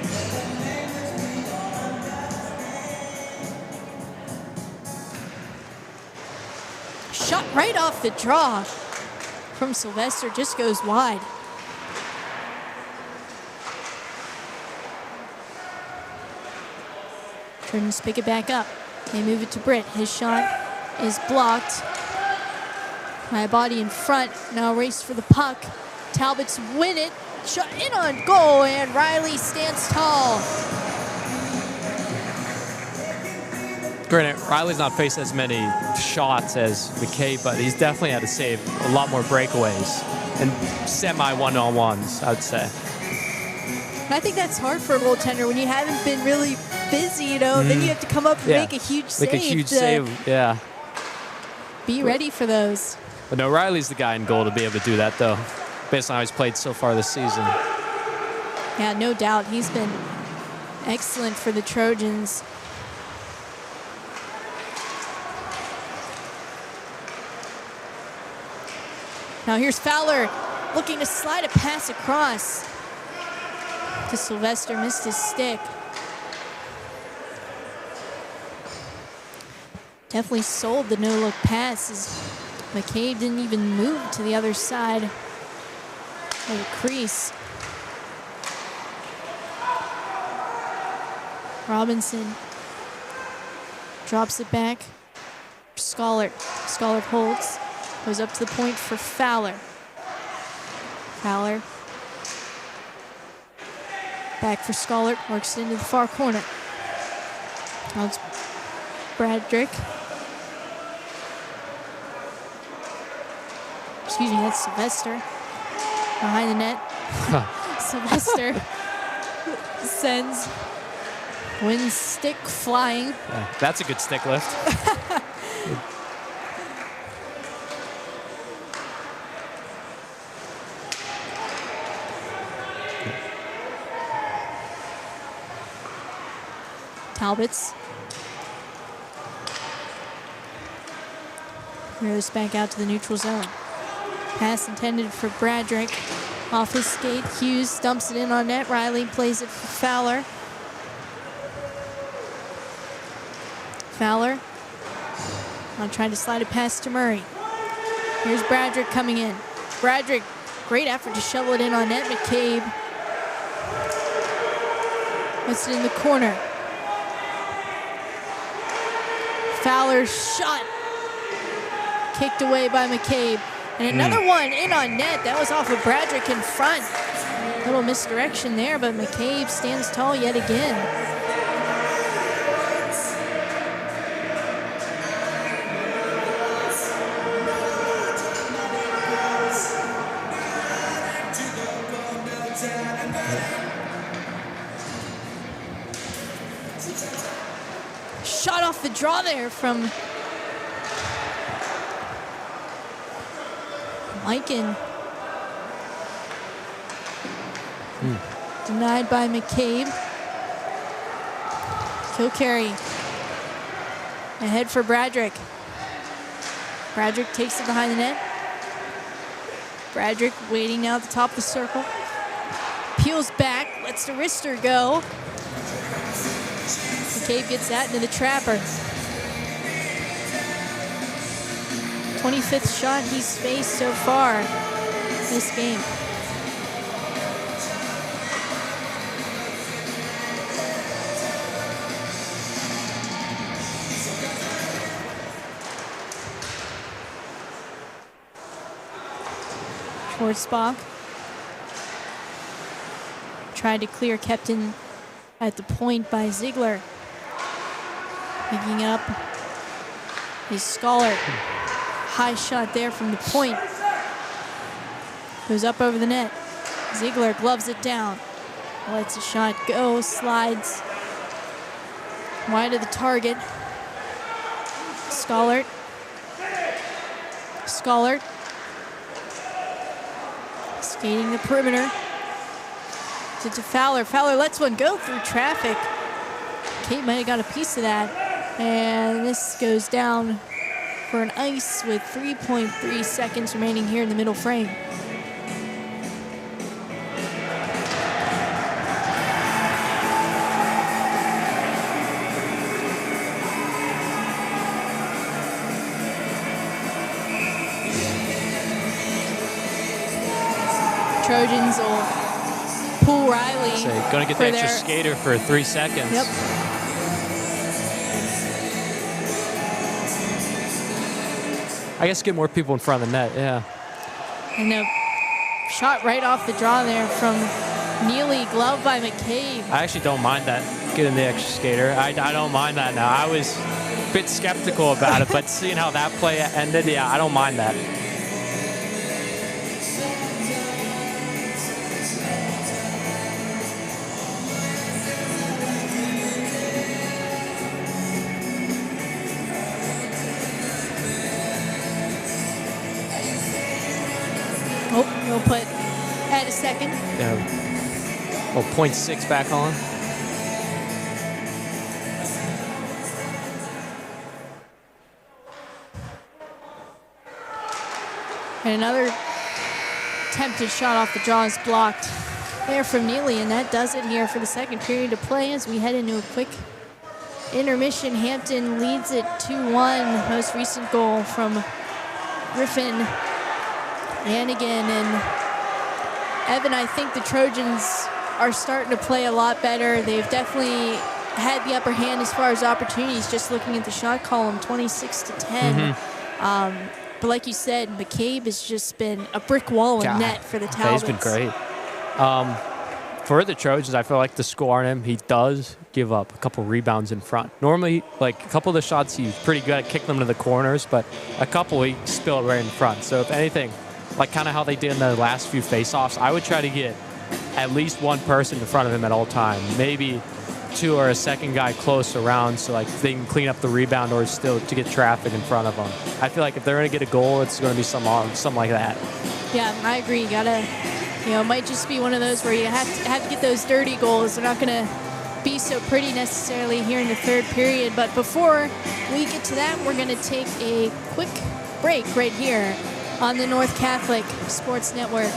Shot right off the draw from Sylvester, just goes wide. Trojans pick it back up. They move it to Britt. His shot is blocked. High body in front. Now a race for the puck. Talbots win it. Shot in on goal, and Riley stands tall. Granted, Riley's not faced as many shots as McCabe, but he's definitely had to save a lot more breakaways and semi one-on-ones, I'd say. I think that's hard for a goaltender when you haven't been really busy, you know. Then you have to come up and make a huge save. Make a huge save, yeah. Be ready for those. But no, Riley's the guy in goal to be able to do that, though, based on how he's played so far this season. Yeah, no doubt. He's been excellent for the Trojans. Now here's Fowler looking to slide a pass across to Sylvester, missed his stick. Definitely sold the no-look pass as McCabe didn't even move to the other side of the crease. Robinson drops it back. Schollert holds. Goes up to the point for Fowler. Fowler. Back for Schollert. Works it into the far corner. Now it's Bradrick. Excuse me, that's Sylvester. Behind the net. Sylvester sends wins stick flying. Yeah, that's a good stick lift. Talbots. Goes back out to the neutral zone. Pass intended for Bradrick. Off his skate, Hughes dumps it in on net. Riley plays it for Fowler. Fowler. Now trying to slide a pass to Murray. Here's Bradrick coming in. Bradrick, great effort to shovel it in on net. McCabe puts it in the corner. Fowler's shot kicked away by McCabe. And another one in on net. That was off of Bradrick in front. Little misdirection there, but McCabe stands tall yet again. Shot off the draw there from Mikan. Denied by McCabe. Kilcarry. Ahead for Bradrick. Bradrick takes it behind the net. Bradrick waiting now at the top of the circle. Peels back, lets the wrister go. McCabe gets that into the trapper. 25th shot he's faced so far this game. Schwarzbach tried to clear, kept in at the point by Ziegler. Picking up his Schollert. High shot there from the point. Goes up over the net. Ziegler gloves it down. Lets a shot go, slides wide of the target. Schollert. Skating the perimeter. To Fowler. Fowler lets one go through traffic. Kate might have got a piece of that. And this goes down for an ice with 3.3 seconds remaining here in the middle frame. Trojans will pull Riley. So going to get the extra skater for 3 seconds. Yep. I guess get more people in front of the net, yeah. And a shot right off the draw there from Neely, glove by McCabe. I actually don't mind that, getting the extra skater. I don't mind that now. I was a bit skeptical about it, but seeing how that play ended, yeah, I don't mind that. We'll add a second. Yeah. Well, 0.6 back on. And another attempted shot off the draw is blocked there from Neely, and that does it here for the second period of play as we head into a quick intermission. Hampton leads it 2-1. Most recent goal from Griffin Hannigan. And Evan, I think the Trojans are starting to play a lot better. They've definitely had the upper hand as far as opportunities, just looking at the shot column, 26-10. But like you said, McCabe has just been a brick wall in net for the Talbots. He's been great. For the Trojans, I feel like the score on him, he does give up a couple rebounds in front. Normally, like a couple of the shots, he's pretty good at kicking them to the corners, but a couple he spilled right in front. So if anything, like kind of how they did in the last few faceoffs, I would try to get at least one person in front of him at all time. Maybe two or a second guy close around so like they can clean up the rebound or still to get traffic in front of them. I feel like if they're going to get a goal, it's going to be something like that. Yeah, I agree. You got to, it might just be one of those where you have to get those dirty goals. They're not going to be so pretty necessarily here in the third period. But before we get to that, we're going to take a quick break right here on the North Catholic Sports Network.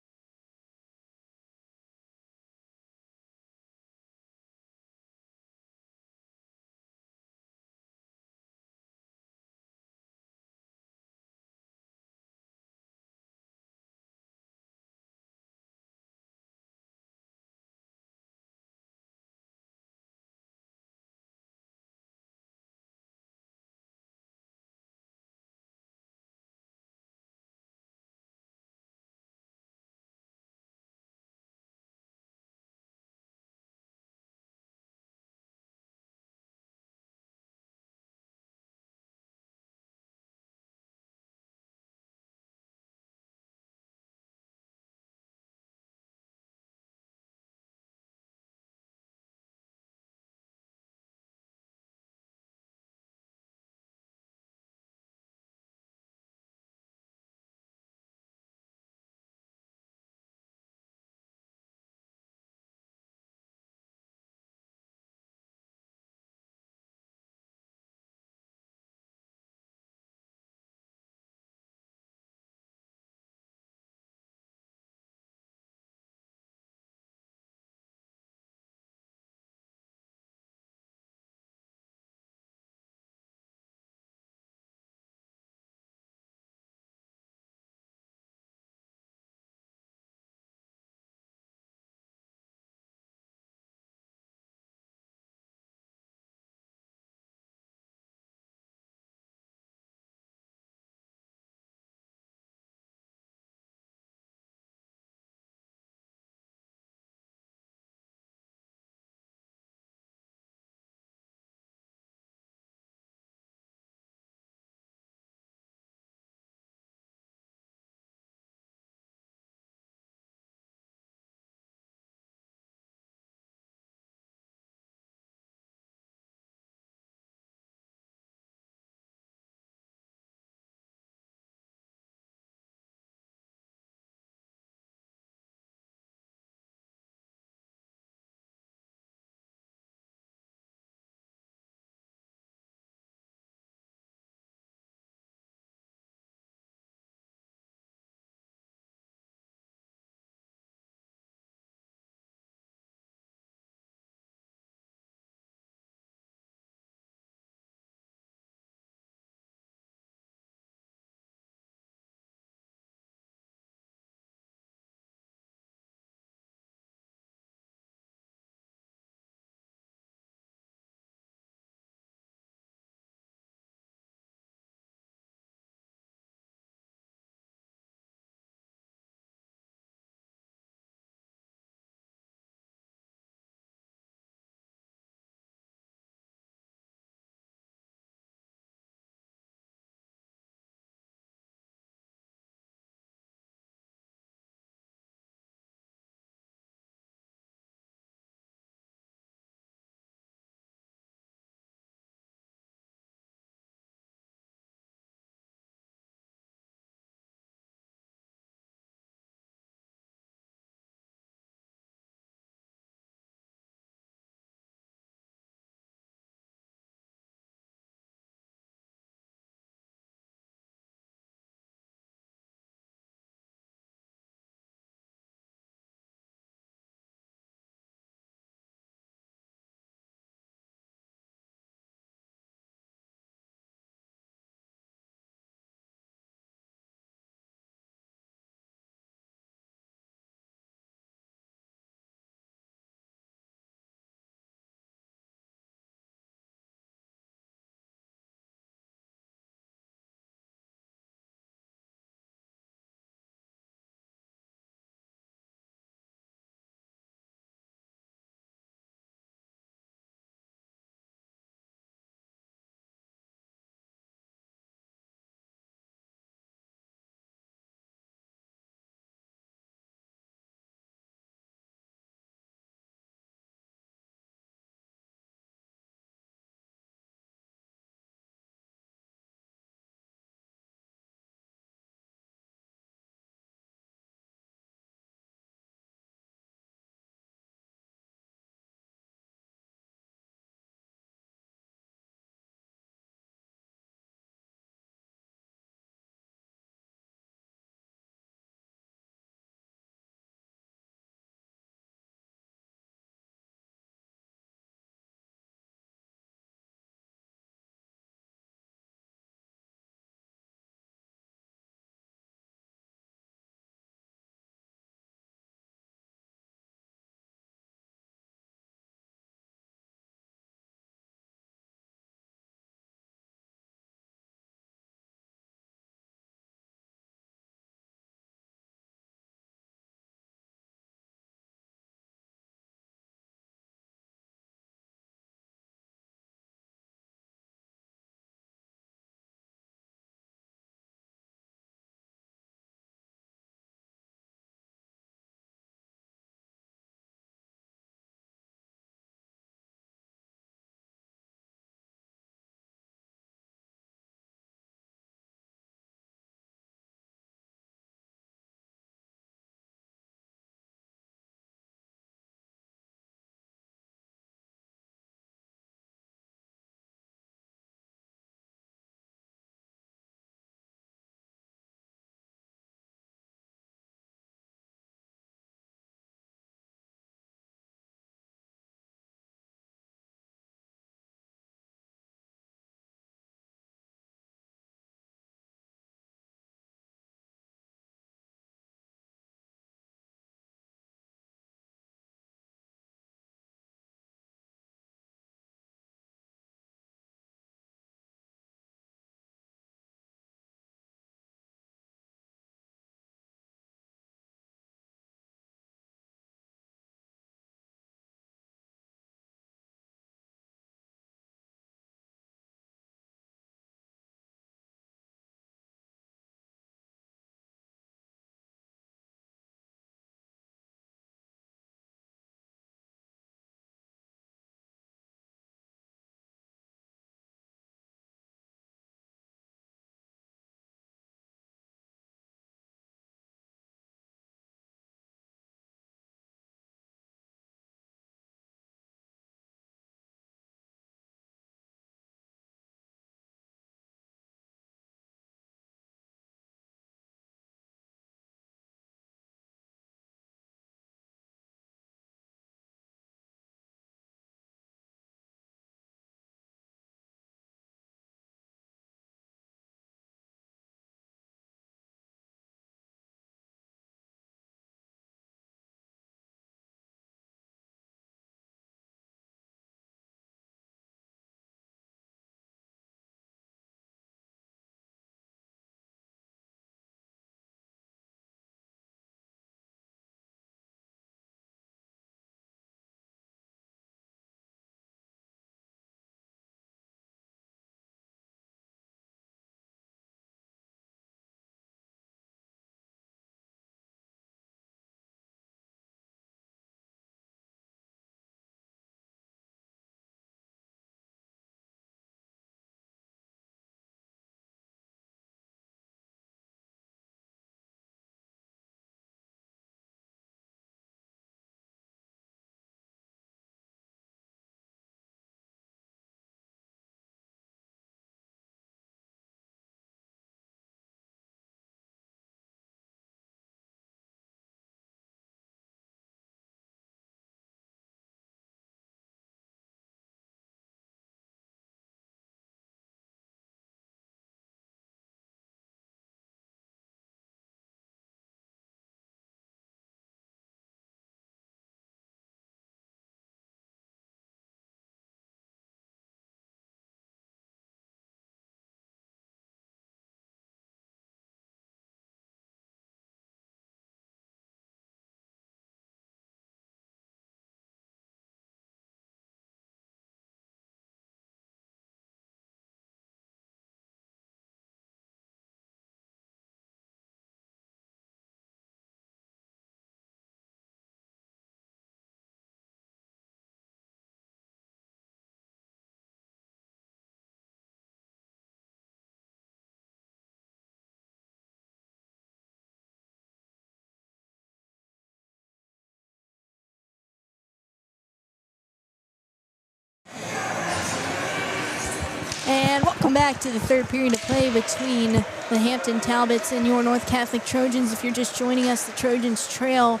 Welcome back to the third period of play between the Hampton Talbots and your North Catholic Trojans. If you're just joining us, the Trojans trail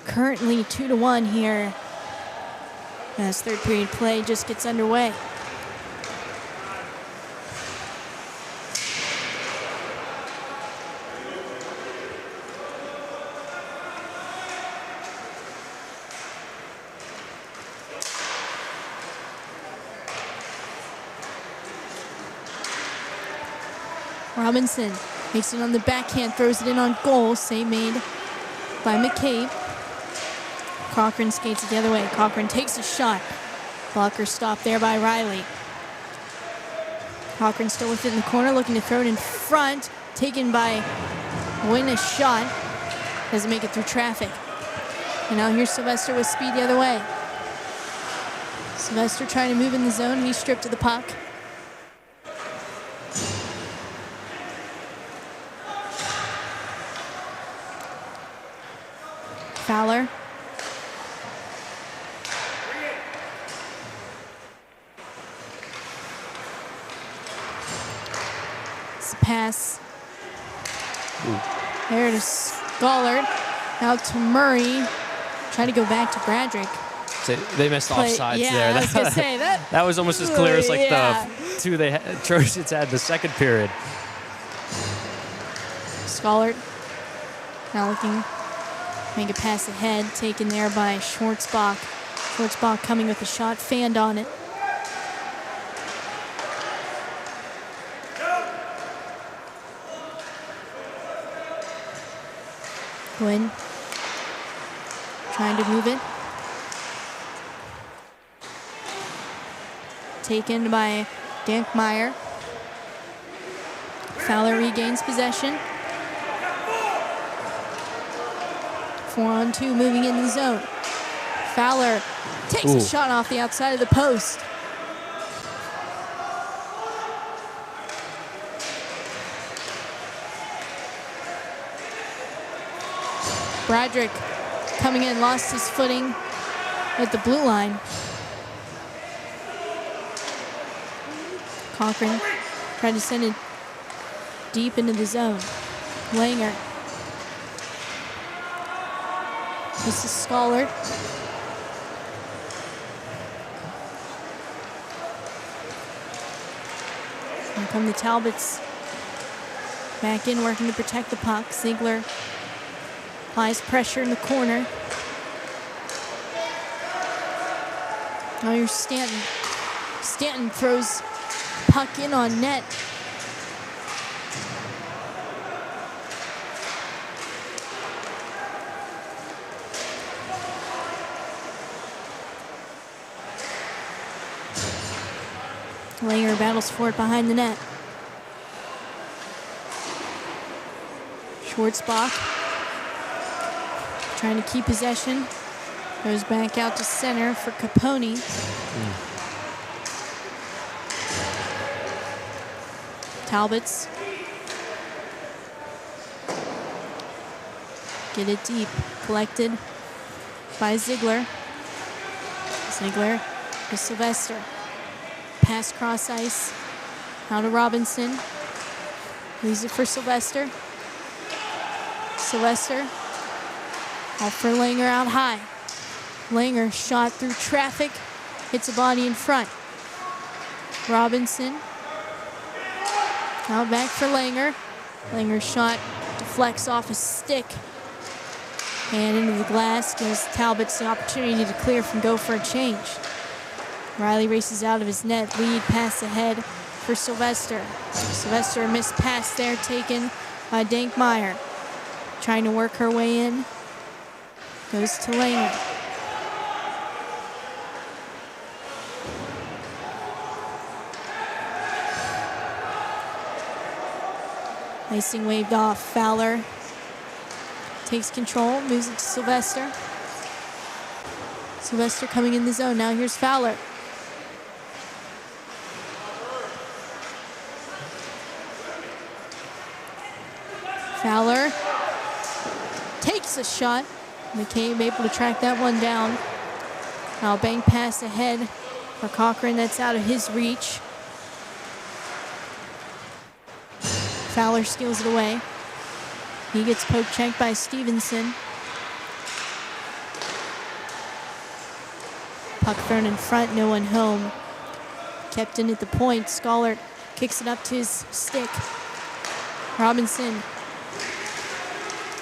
currently 2-1 here as third period play just gets underway. Robinson makes it on the backhand, throws it in on goal. Save made by McCabe. Cochran skates it the other way. Cochran takes a shot. Blocker stopped there by Riley. Cochran still within the corner, looking to throw it in front. Taken by Wynn, a shot. Doesn't make it through traffic. And now here's Sylvester with speed the other way. Sylvester trying to move in the zone. He's stripped of the puck. Fowler. It's a pass. There to Scollard. Out to Murray. Trying to go back to Bradrick. So they missed offsides there. I was going to say that. That was almost as clear as like the two Trojans had in the second period. Scollard. Now looking. Make a pass ahead, taken there by Schwartzbach. Schwartzbach coming with a shot, fanned on it. Gwynn trying to move it. Taken by Dankmeyer. Fowler regains possession. 4-on-2 moving in the zone. Fowler takes a shot off the outside of the post. Bradrick coming in, lost his footing at the blue line. Cochran tried to send it deep into the zone. Langer. This is Scollard. Here come the Talbots. Back in, working to protect the puck. Ziegler applies pressure in the corner. Now here's Stanton. Stanton throws puck in on net. Langer battles for it behind the net. Schwartzbach trying to keep possession. Goes back out to center for Capone. Talbots get it deep. Collected by Ziegler. Ziegler to Sylvester. Pass cross ice. Now to Robinson. Leaves it for Sylvester. Sylvester. Off for Langer out high. Langer shot through traffic. Hits a body in front. Robinson. Now back for Langer. Langer's shot deflects off a stick. And into the glass gives Talbots the opportunity to clear from go for a change. Riley races out of his net. Lead pass ahead for Sylvester. Sylvester, a missed pass there taken by Dankmeyer. Trying to work her way in. Goes to Langer. Icing waved off. Fowler takes control, moves it to Sylvester. Sylvester coming in the zone. Now here's Fowler. Fowler takes a shot. McCabe able to track that one down. Now bank pass ahead for Cochran. That's out of his reach. Fowler steals it away. He gets poke checked by Stevenson. Puck thrown in front, no one home. Kept in at the point. Scholar kicks it up to his stick. Robinson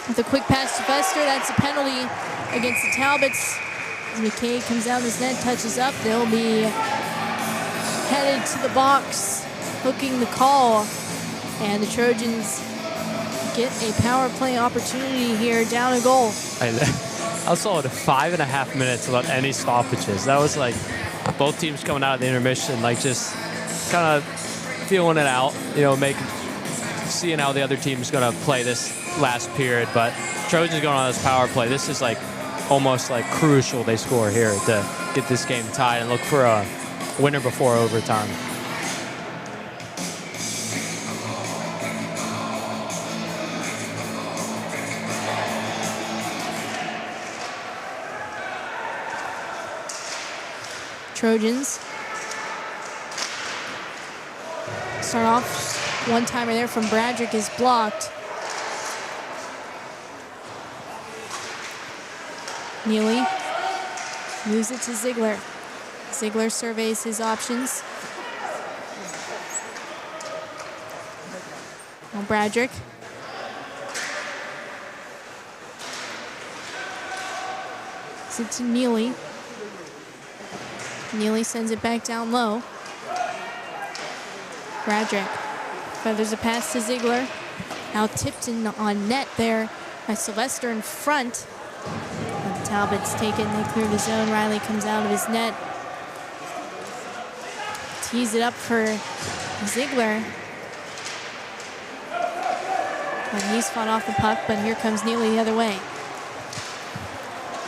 with a quick pass to Fester. That's a penalty against the Talbots. As McKay comes out of his net, touches up. They'll be headed to the box, hooking the call. And the Trojans get a power play opportunity here, down a goal. I saw it 5.5 minutes without any stoppages. That was like both teams coming out of the intermission, like just kind of feeling it out, you know, seeing how the other team's going to play this last period. But Trojans going on this power play. This is like almost like crucial they score here to get this game tied and look for a winner before overtime. Trojans start off, one-timer there from Bradrick is blocked. Neely moves it to Ziegler. Ziegler surveys his options. Now Bradrick. Gives it to Neely. Neely sends it back down low. Bradrick feathers a pass to Ziegler. Now Tipton on net there by Sylvester in front. And the Talbots taken, they clear the zone. Riley comes out of his net. Tees it up for Ziegler. And he's fought off the puck, but here comes Neely the other way.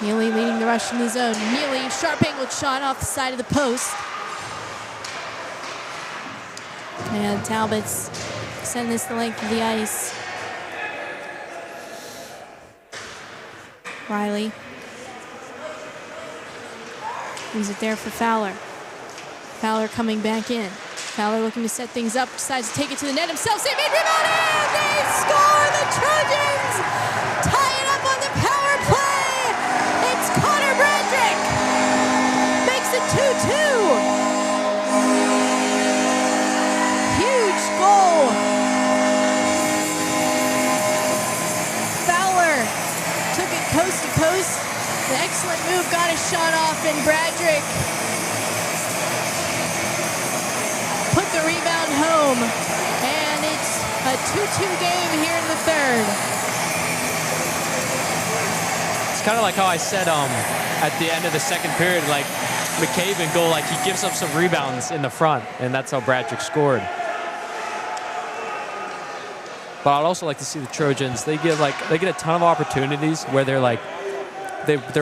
Neely leading the rush in the zone. Neely, sharp angled shot off the side of the post. And Talbots send this the length of the ice. Riley leaves it there for Fowler. Fowler coming back in. Fowler looking to set things up, decides to take it to the net himself. Save it, rebound, and they score! The Trojans tie it up on the power play. It's Connor Bradrick. Makes it 2-2. Huge goal. Fowler took it coast to coast. An excellent move, got a shot off, and Bradrick put the rebound home. And it's a 2-2 game here in the third. It's kind of like how I said at the end of the second period, like McCabe in goal, like he gives up some rebounds in the front, and that's how Bradrick scored. But I'd also like to see the Trojans, they get a ton of opportunities where they're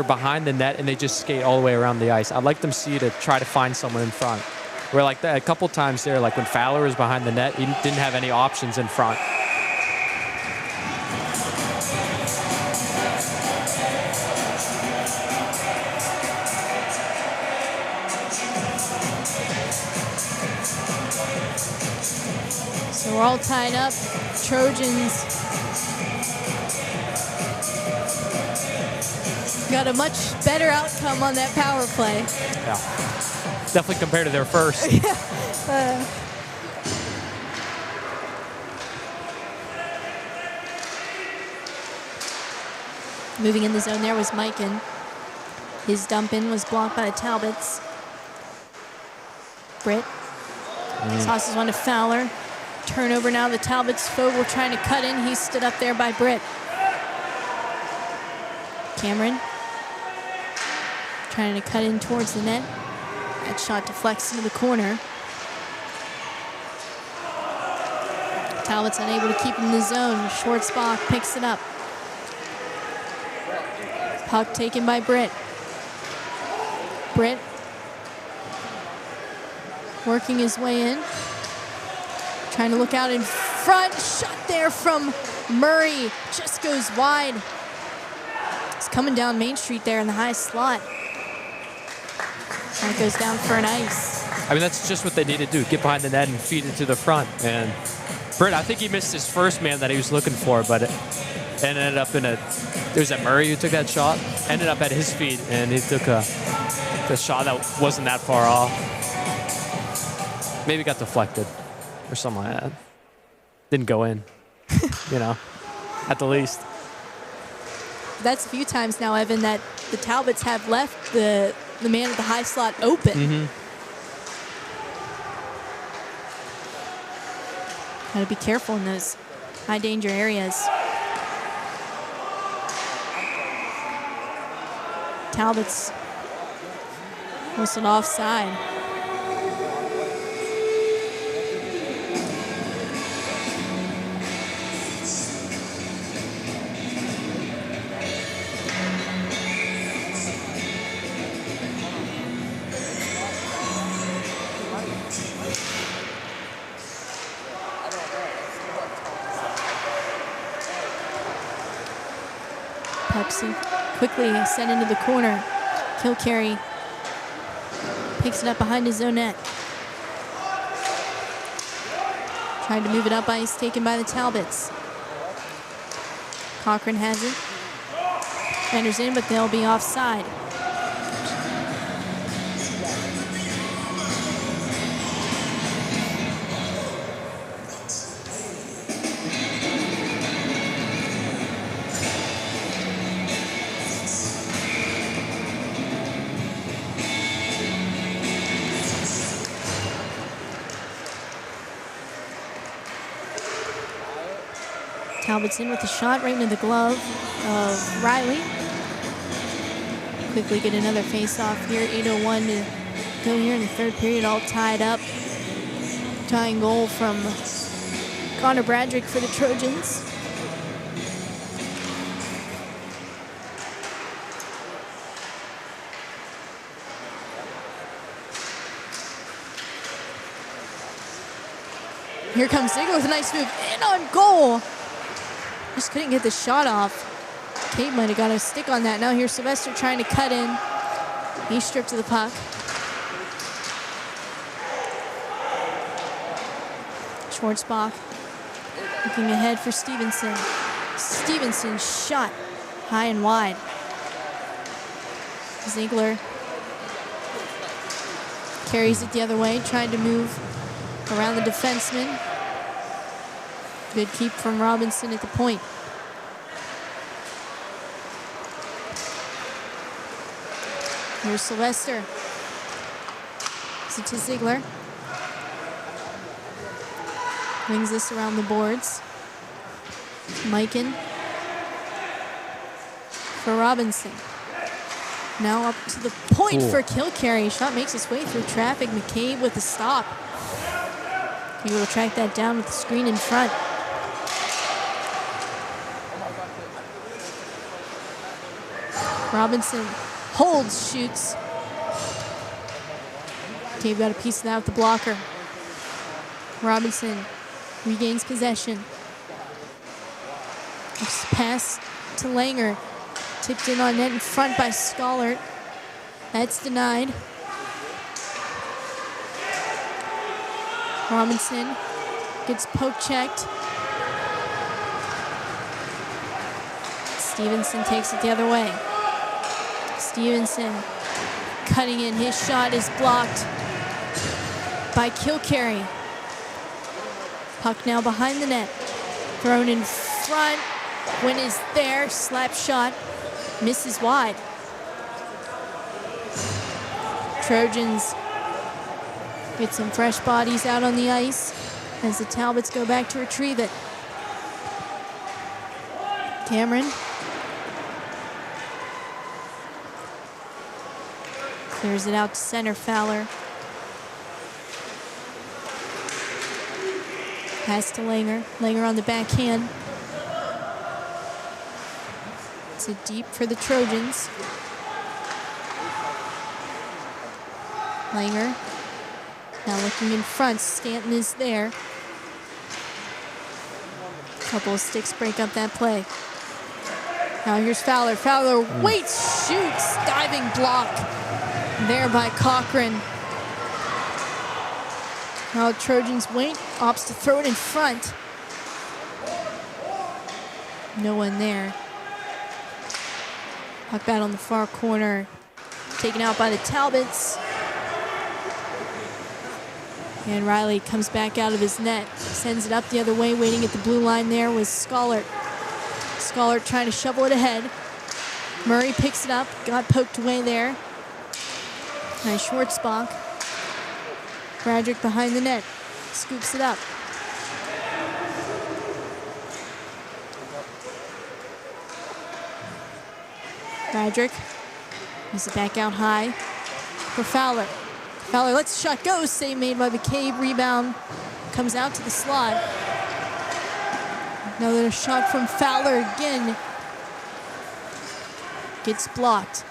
behind the net and they just skate all the way around the ice. I'd like them to try to find someone in front. Where like that, a couple times there, like when Fowler was behind the net, he didn't have any options in front. So we're all tied up. Trojans got a much better outcome on that power play. Yeah. Definitely compared to their first. Moving in the zone there was Mikan. His dump in was blocked by the Talbots. Britt tosses one to Fowler. Turnover now, the Talbots. Fogel trying to cut in. He stood up there by Britt. Cameron trying to cut in towards the net. That shot deflects into the corner. Talbot's unable to keep him in the zone. Schwartzbach picks it up. Puck taken by Britt. Britt working his way in. Trying to look out in front. Shot there from Murray. Just goes wide. It's coming down Main Street there in the high slot. That goes down for an ice. I mean, that's just what they need to do. Get behind the net and feed it to the front. And Britt, I think he missed his first man that he was looking for, but it ended up in a. It was that Murray who took that shot. Ended up at his feet, and he took a shot that wasn't that far off. Maybe got deflected or something like that. Didn't go in, at the least. That's a few times now, Evan, that the Talbots have left the man at the high slot open. Mm-hmm. Got to be careful in those high danger areas. Talbot's whistled offside. Pepsi quickly sent into the corner. Kilcarry picks it up behind his own net. Trying to move it up, ice taken by the Talbots. Cochran has it. Enters in, but they'll be offside. Talbot's in with a shot right into the glove of Riley. Quickly get another face-off here. 8:01 to go here in the third period, all tied up. Tying goal from Connor Bradrick for the Trojans. Here comes Ziegler with a nice move in on goal. Just couldn't get the shot off. Kate might have got a stick on that. Now here's Sylvester trying to cut in. He stripped to the puck. Schwartzbach looking ahead for Stevenson. Stevenson shot high and wide. Ziegler carries it the other way, trying to move around the defenseman. Good keep from Robinson at the point. Here's Sylvester. It's to Ziegler. Brings this around the boards. Mikan for Robinson. Now up to the point for Kilcarry. Shot makes its way through traffic. McCabe with the stop. Able to track that down with the screen in front. Robinson holds, shoots. McCabe got a piece of that with the blocker. Robinson regains possession. Just pass to Langer. Tipped in on net in front by Schollert. That's denied. Robinson gets poke checked. Stevenson takes it the other way. Stevenson cutting in. His shot is blocked by Kilcarry. Puck now behind the net. Thrown in front. Win is there. Slap shot. Misses wide. Trojans get some fresh bodies out on the ice as the Talbots go back to retrieve it. Cameron clears it out to center. Fowler. Pass to Langer. Langer on the backhand. It's a deep for the Trojans. Langer now looking in front. Stanton is there. Couple of sticks break up that play. Now here's Fowler. Fowler waits, shoots, diving block there by Cochran. Now Trojans wait, opts to throw it in front. No one there. Puck bat on the far corner. Taken out by the Talbots. And Riley comes back out of his net. Sends it up the other way. Waiting at the blue line there was Schollert. Schollert trying to shovel it ahead. Murray picks it up. Got poked away there. Nice Schwartzbach. Bradrick behind the net. Scoops it up. Bradrick moves it back out high for Fowler. Fowler lets the shot go. Save made by McCabe. Rebound comes out to the slot. Another shot from Fowler again. Gets blocked.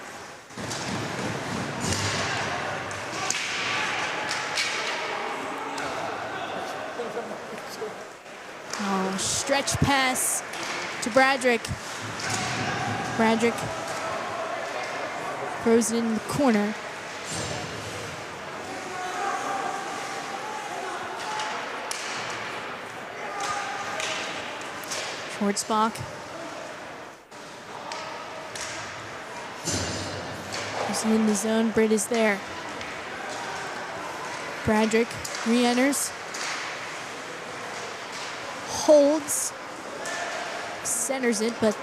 Oh, stretch pass to Bradrick. Bradrick throws it in the corner. Schwartzbach. He's in the zone. Britt is there. Bradrick re-enters. Holds. Centers it, but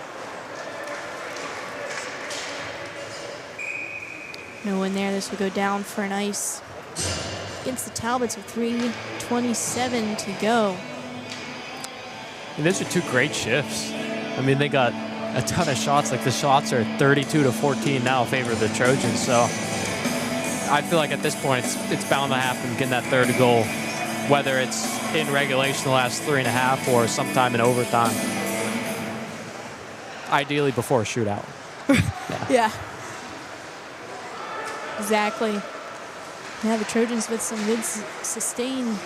no one there. This will go down for an ice against the Talbots with 3:27 to go. And those are two great shifts. I mean, they got a ton of shots. Like the shots are 32-14 now in favor of the Trojans. So I feel like at this point it's bound to happen, getting that third goal, whether it's in regulation the last 3.5 or sometime in overtime. Ideally before a shootout. Yeah. Exactly. Yeah, the Trojans with some good sustained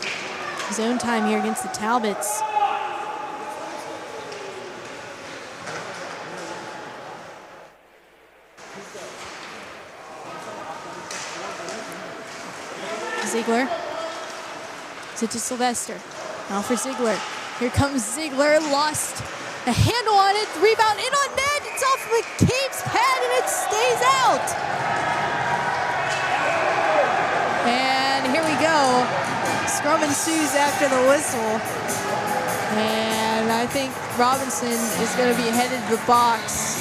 zone time here against the Talbots. Ziegler. Is it to Sylvester? Now for Ziegler. Here comes Ziegler. Lost a handle on it. Rebound in on net. It's off McCabe's pad and it stays out. And here we go. Scrum ensues after the whistle. And I think Robinson is going to be headed to the box.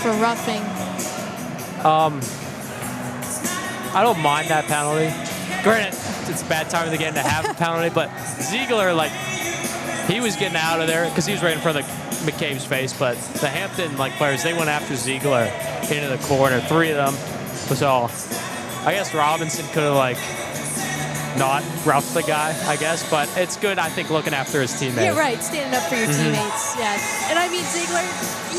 For roughing. I don't mind that penalty. Granted, it's a bad time of the game to have a penalty, but Ziegler, like, he was getting out of there because he was right in front of McCabe's face. But the Hampton players, they went after Ziegler into the corner, 3 of them. So I guess Robinson could have not roughed the guy, I guess. But it's good, I think, looking after his teammates. Yeah, right. Standing up for your teammates. Yeah. And I mean, Ziegler,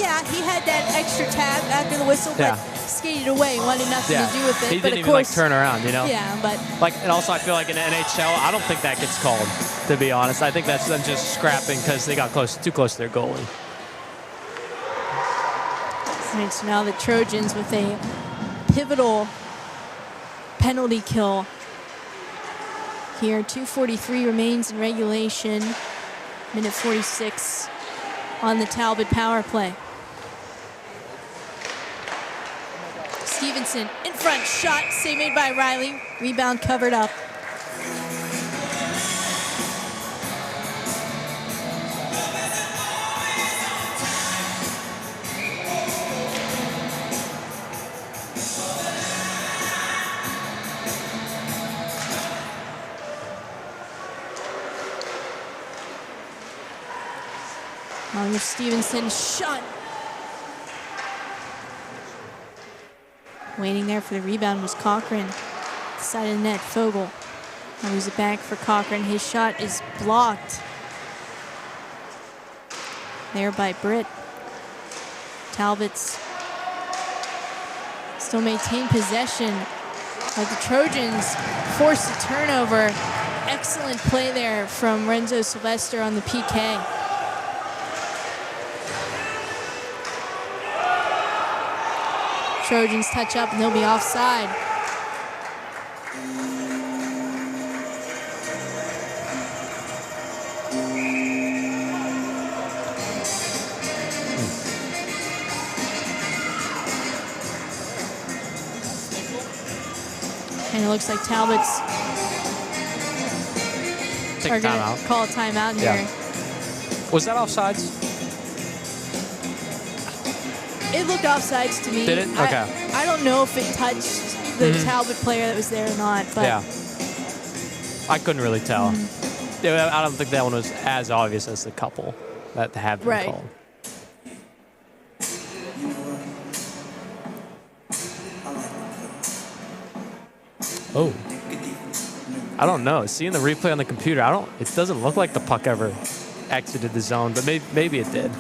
yeah, he had that extra tap after the whistle, but skated away, wanted nothing to do with it. He but didn't of even course, turn around, you know? Yeah, but and also I feel like in the NHL, I don't think that gets called, to be honest. I think that's them just scrapping because they got too close to their goalie. Right, so now the Trojans with a pivotal penalty kill. Here, 2:43 remains in regulation. Minute 46 on the Talbot power play. Stevenson in front, shot, save made by Riley. Rebound covered up. On Stevenson, shot. Waiting there for the rebound was Cochran. Side of the net, Fogel. Moves it back for Cochran. His shot is blocked. There by Britt. Talbots still maintain possession. But the Trojans forced a turnover. Excellent play there from Renzo Sylvester on the PK. Trojans touch up and they'll be offside. looks like Talbot's Take are going timeout. to call a timeout here. Yeah. Was that offsides? It looked offsides to me. Did it? Okay. I don't know if it touched the Talbot player that was there or not. But Yeah. I couldn't really tell. Yeah, I don't think that one was as obvious as the couple that have been Right. called. Oh. I don't know. Seeing the replay on the computer, it doesn't look like the puck ever exited the zone, but maybe it did.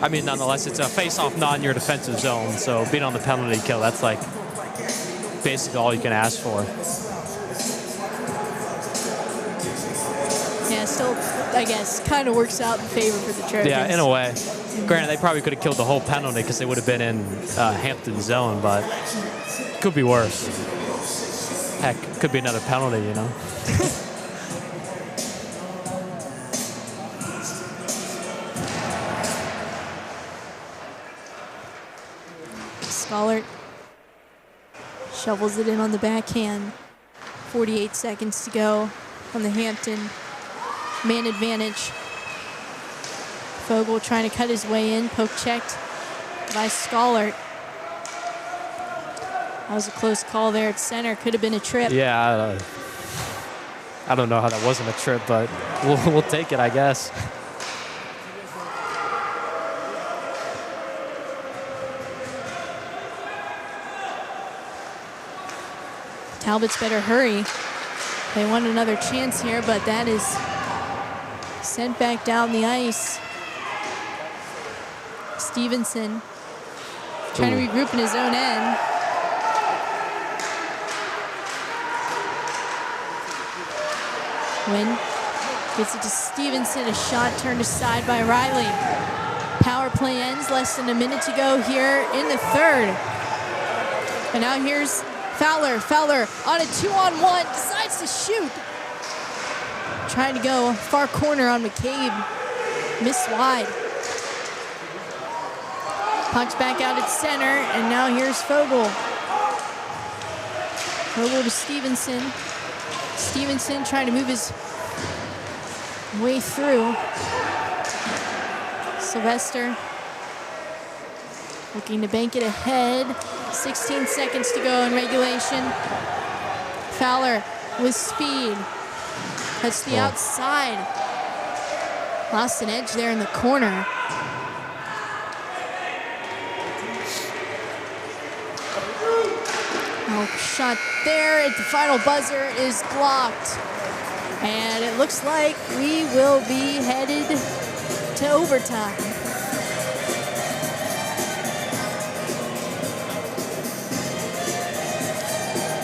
I mean, nonetheless, it's a face-off, not in your defensive zone, so being on the penalty kill, that's like basically all you can ask for. Yeah, still, I guess, kind of works out in favor for the Trojans. Yeah, in a way. Granted, they probably could have killed the whole penalty because they would have been in Hampton zone, but could be worse. Heck, could be another penalty, you know? Schollert shovels it in on the backhand. 48 seconds to go on the Hampton man advantage. Fogle trying to cut his way in, poke checked by Schollert. That was a close call there at center. Could have been a trip. Yeah, I don't know how that wasn't a trip, but we'll take it, I guess. Talbot's better hurry. They want another chance here, but that is sent back down the ice. Stevenson trying to regroup in his own end. Wynn gets it to Stevenson. A shot turned aside by Riley. Power play ends. Less than a minute to go here in the third. And now here's Fowler. Fowler on a 2-on-1. Decides to shoot. Trying to go far corner on McCabe. Missed wide. Puck's back out at center. And now here's Fogle. Fogle to Stevenson. Stevenson trying to move his way through. Sylvester looking to bank it ahead. 16 seconds to go in regulation. Fowler with speed. Cuts the outside. Lost an edge there in the corner. Shot there at the final buzzer is blocked. And it looks like we will be headed to overtime.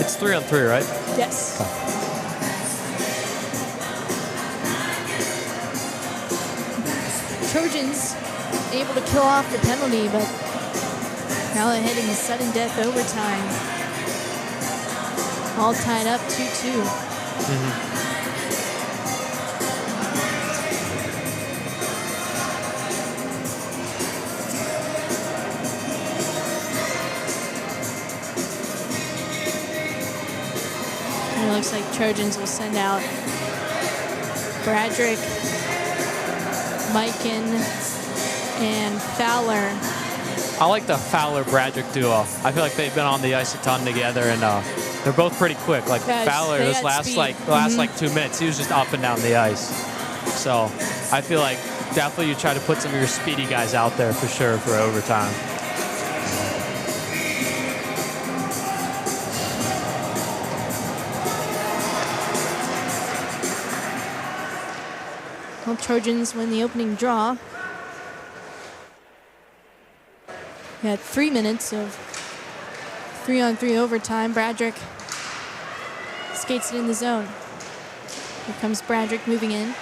It's 3-on-3, right? Yes. Trojans able to kill off the penalty, but now they're heading to sudden death overtime. All tied up 2-2. It looks like Trojans will send out Bradrick, Mikan, and Fowler. I like the Fowler-Bradrick duo. I feel like they've been on the ice a ton together, and they're both pretty quick. Like Fowler, this last 2 minutes, he was just up and down the ice. So I feel like definitely you try to put some of your speedy guys out there for sure for overtime. Well, Trojans win the opening draw. We had 3 minutes of 3-on-3 overtime. Bradrick skates it in the zone. Here comes Bradrick moving in.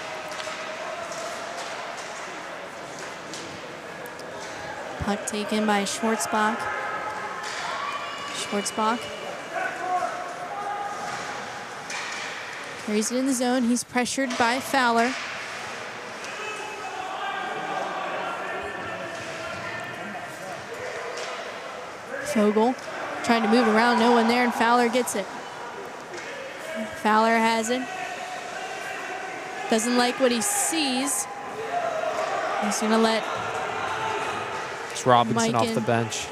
Puck taken by Schwartzbach. Schwartzbach carries it in the zone. He's pressured by Fowler. Fogel trying to move around, no one there, and Fowler gets it. Fowler has it. Doesn't like what he sees. He's gonna let It's Robinson Mike off the bench.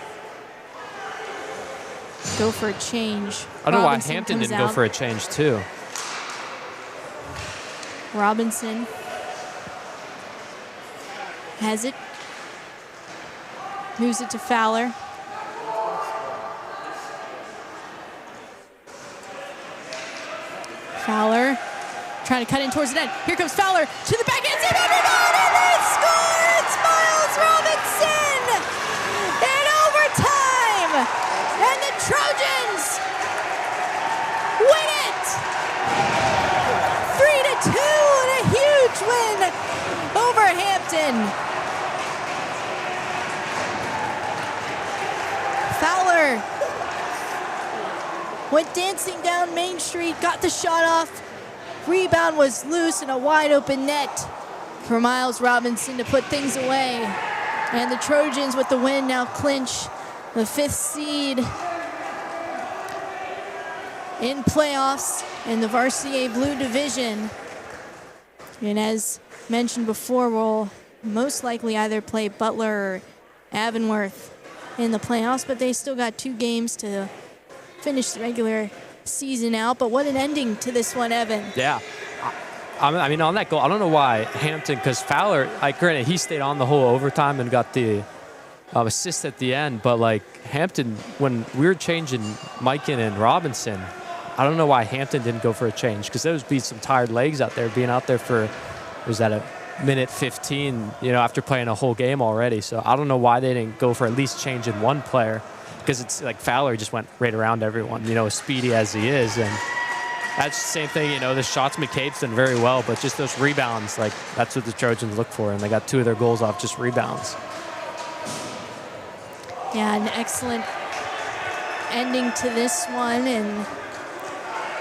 go for a change. I don't know why Robinson Hampton comes didn't go out. for a change too. Robinson has it. Moves it to Fowler. Fowler trying to cut in towards the net. Here comes Fowler to the back end. And they score! It's Miles Robinson in overtime! And the Trojans win it! 3-2 and a huge win over Hampton. Fowler went dancing down Main Street, got the shot off. Rebound was loose and a wide open net for Miles Robinson to put things away. And the Trojans with the win now clinch the 5th seed in playoffs in the Varsity A Blue Division. And as mentioned before, we'll most likely either play Butler or Avonworth in the playoffs, but they still got 2 games to finish the regular season out. But what an ending to this one, Evan. Yeah. I mean, on that goal, I don't know why Hampton, because Fowler, granted, he stayed on the whole overtime and got the assist at the end, but like Hampton, when we were changing Mikan and Robinson, I don't know why Hampton didn't go for a change, because there would be some tired legs out there, being out there for, was that a minute 15, after playing a whole game already. So I don't know why they didn't go for at least changing one player, because it's like Fowler just went right around everyone, as speedy as he is. And that's the same thing, the shots McCabe's done very well, but just those rebounds, like that's what the Trojans look for, and they got 2 of their goals off just rebounds. Yeah, an excellent ending to this one. And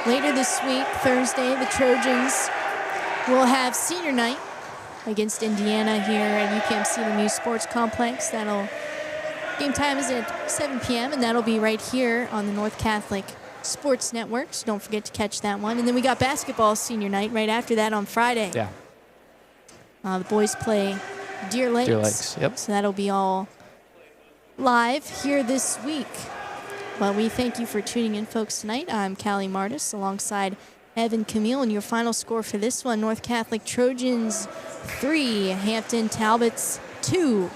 later this week, Thursday, the Trojans will have senior night against Indiana here at UPMC Lemieux Sports Complex. Game time is at 7 p.m. and that'll be right here on the North Catholic Sports Network. So don't forget to catch that one. And then we got basketball senior night right after that on Friday. Yeah. The boys play Deer Lakes. Deer Lakes, yep. So that'll be all live here this week. Well, we thank you for tuning in, folks, tonight. I'm Callie Martis alongside Evan Camille, and your final score for this one, North Catholic Trojans 3, Hampton Talbots 2.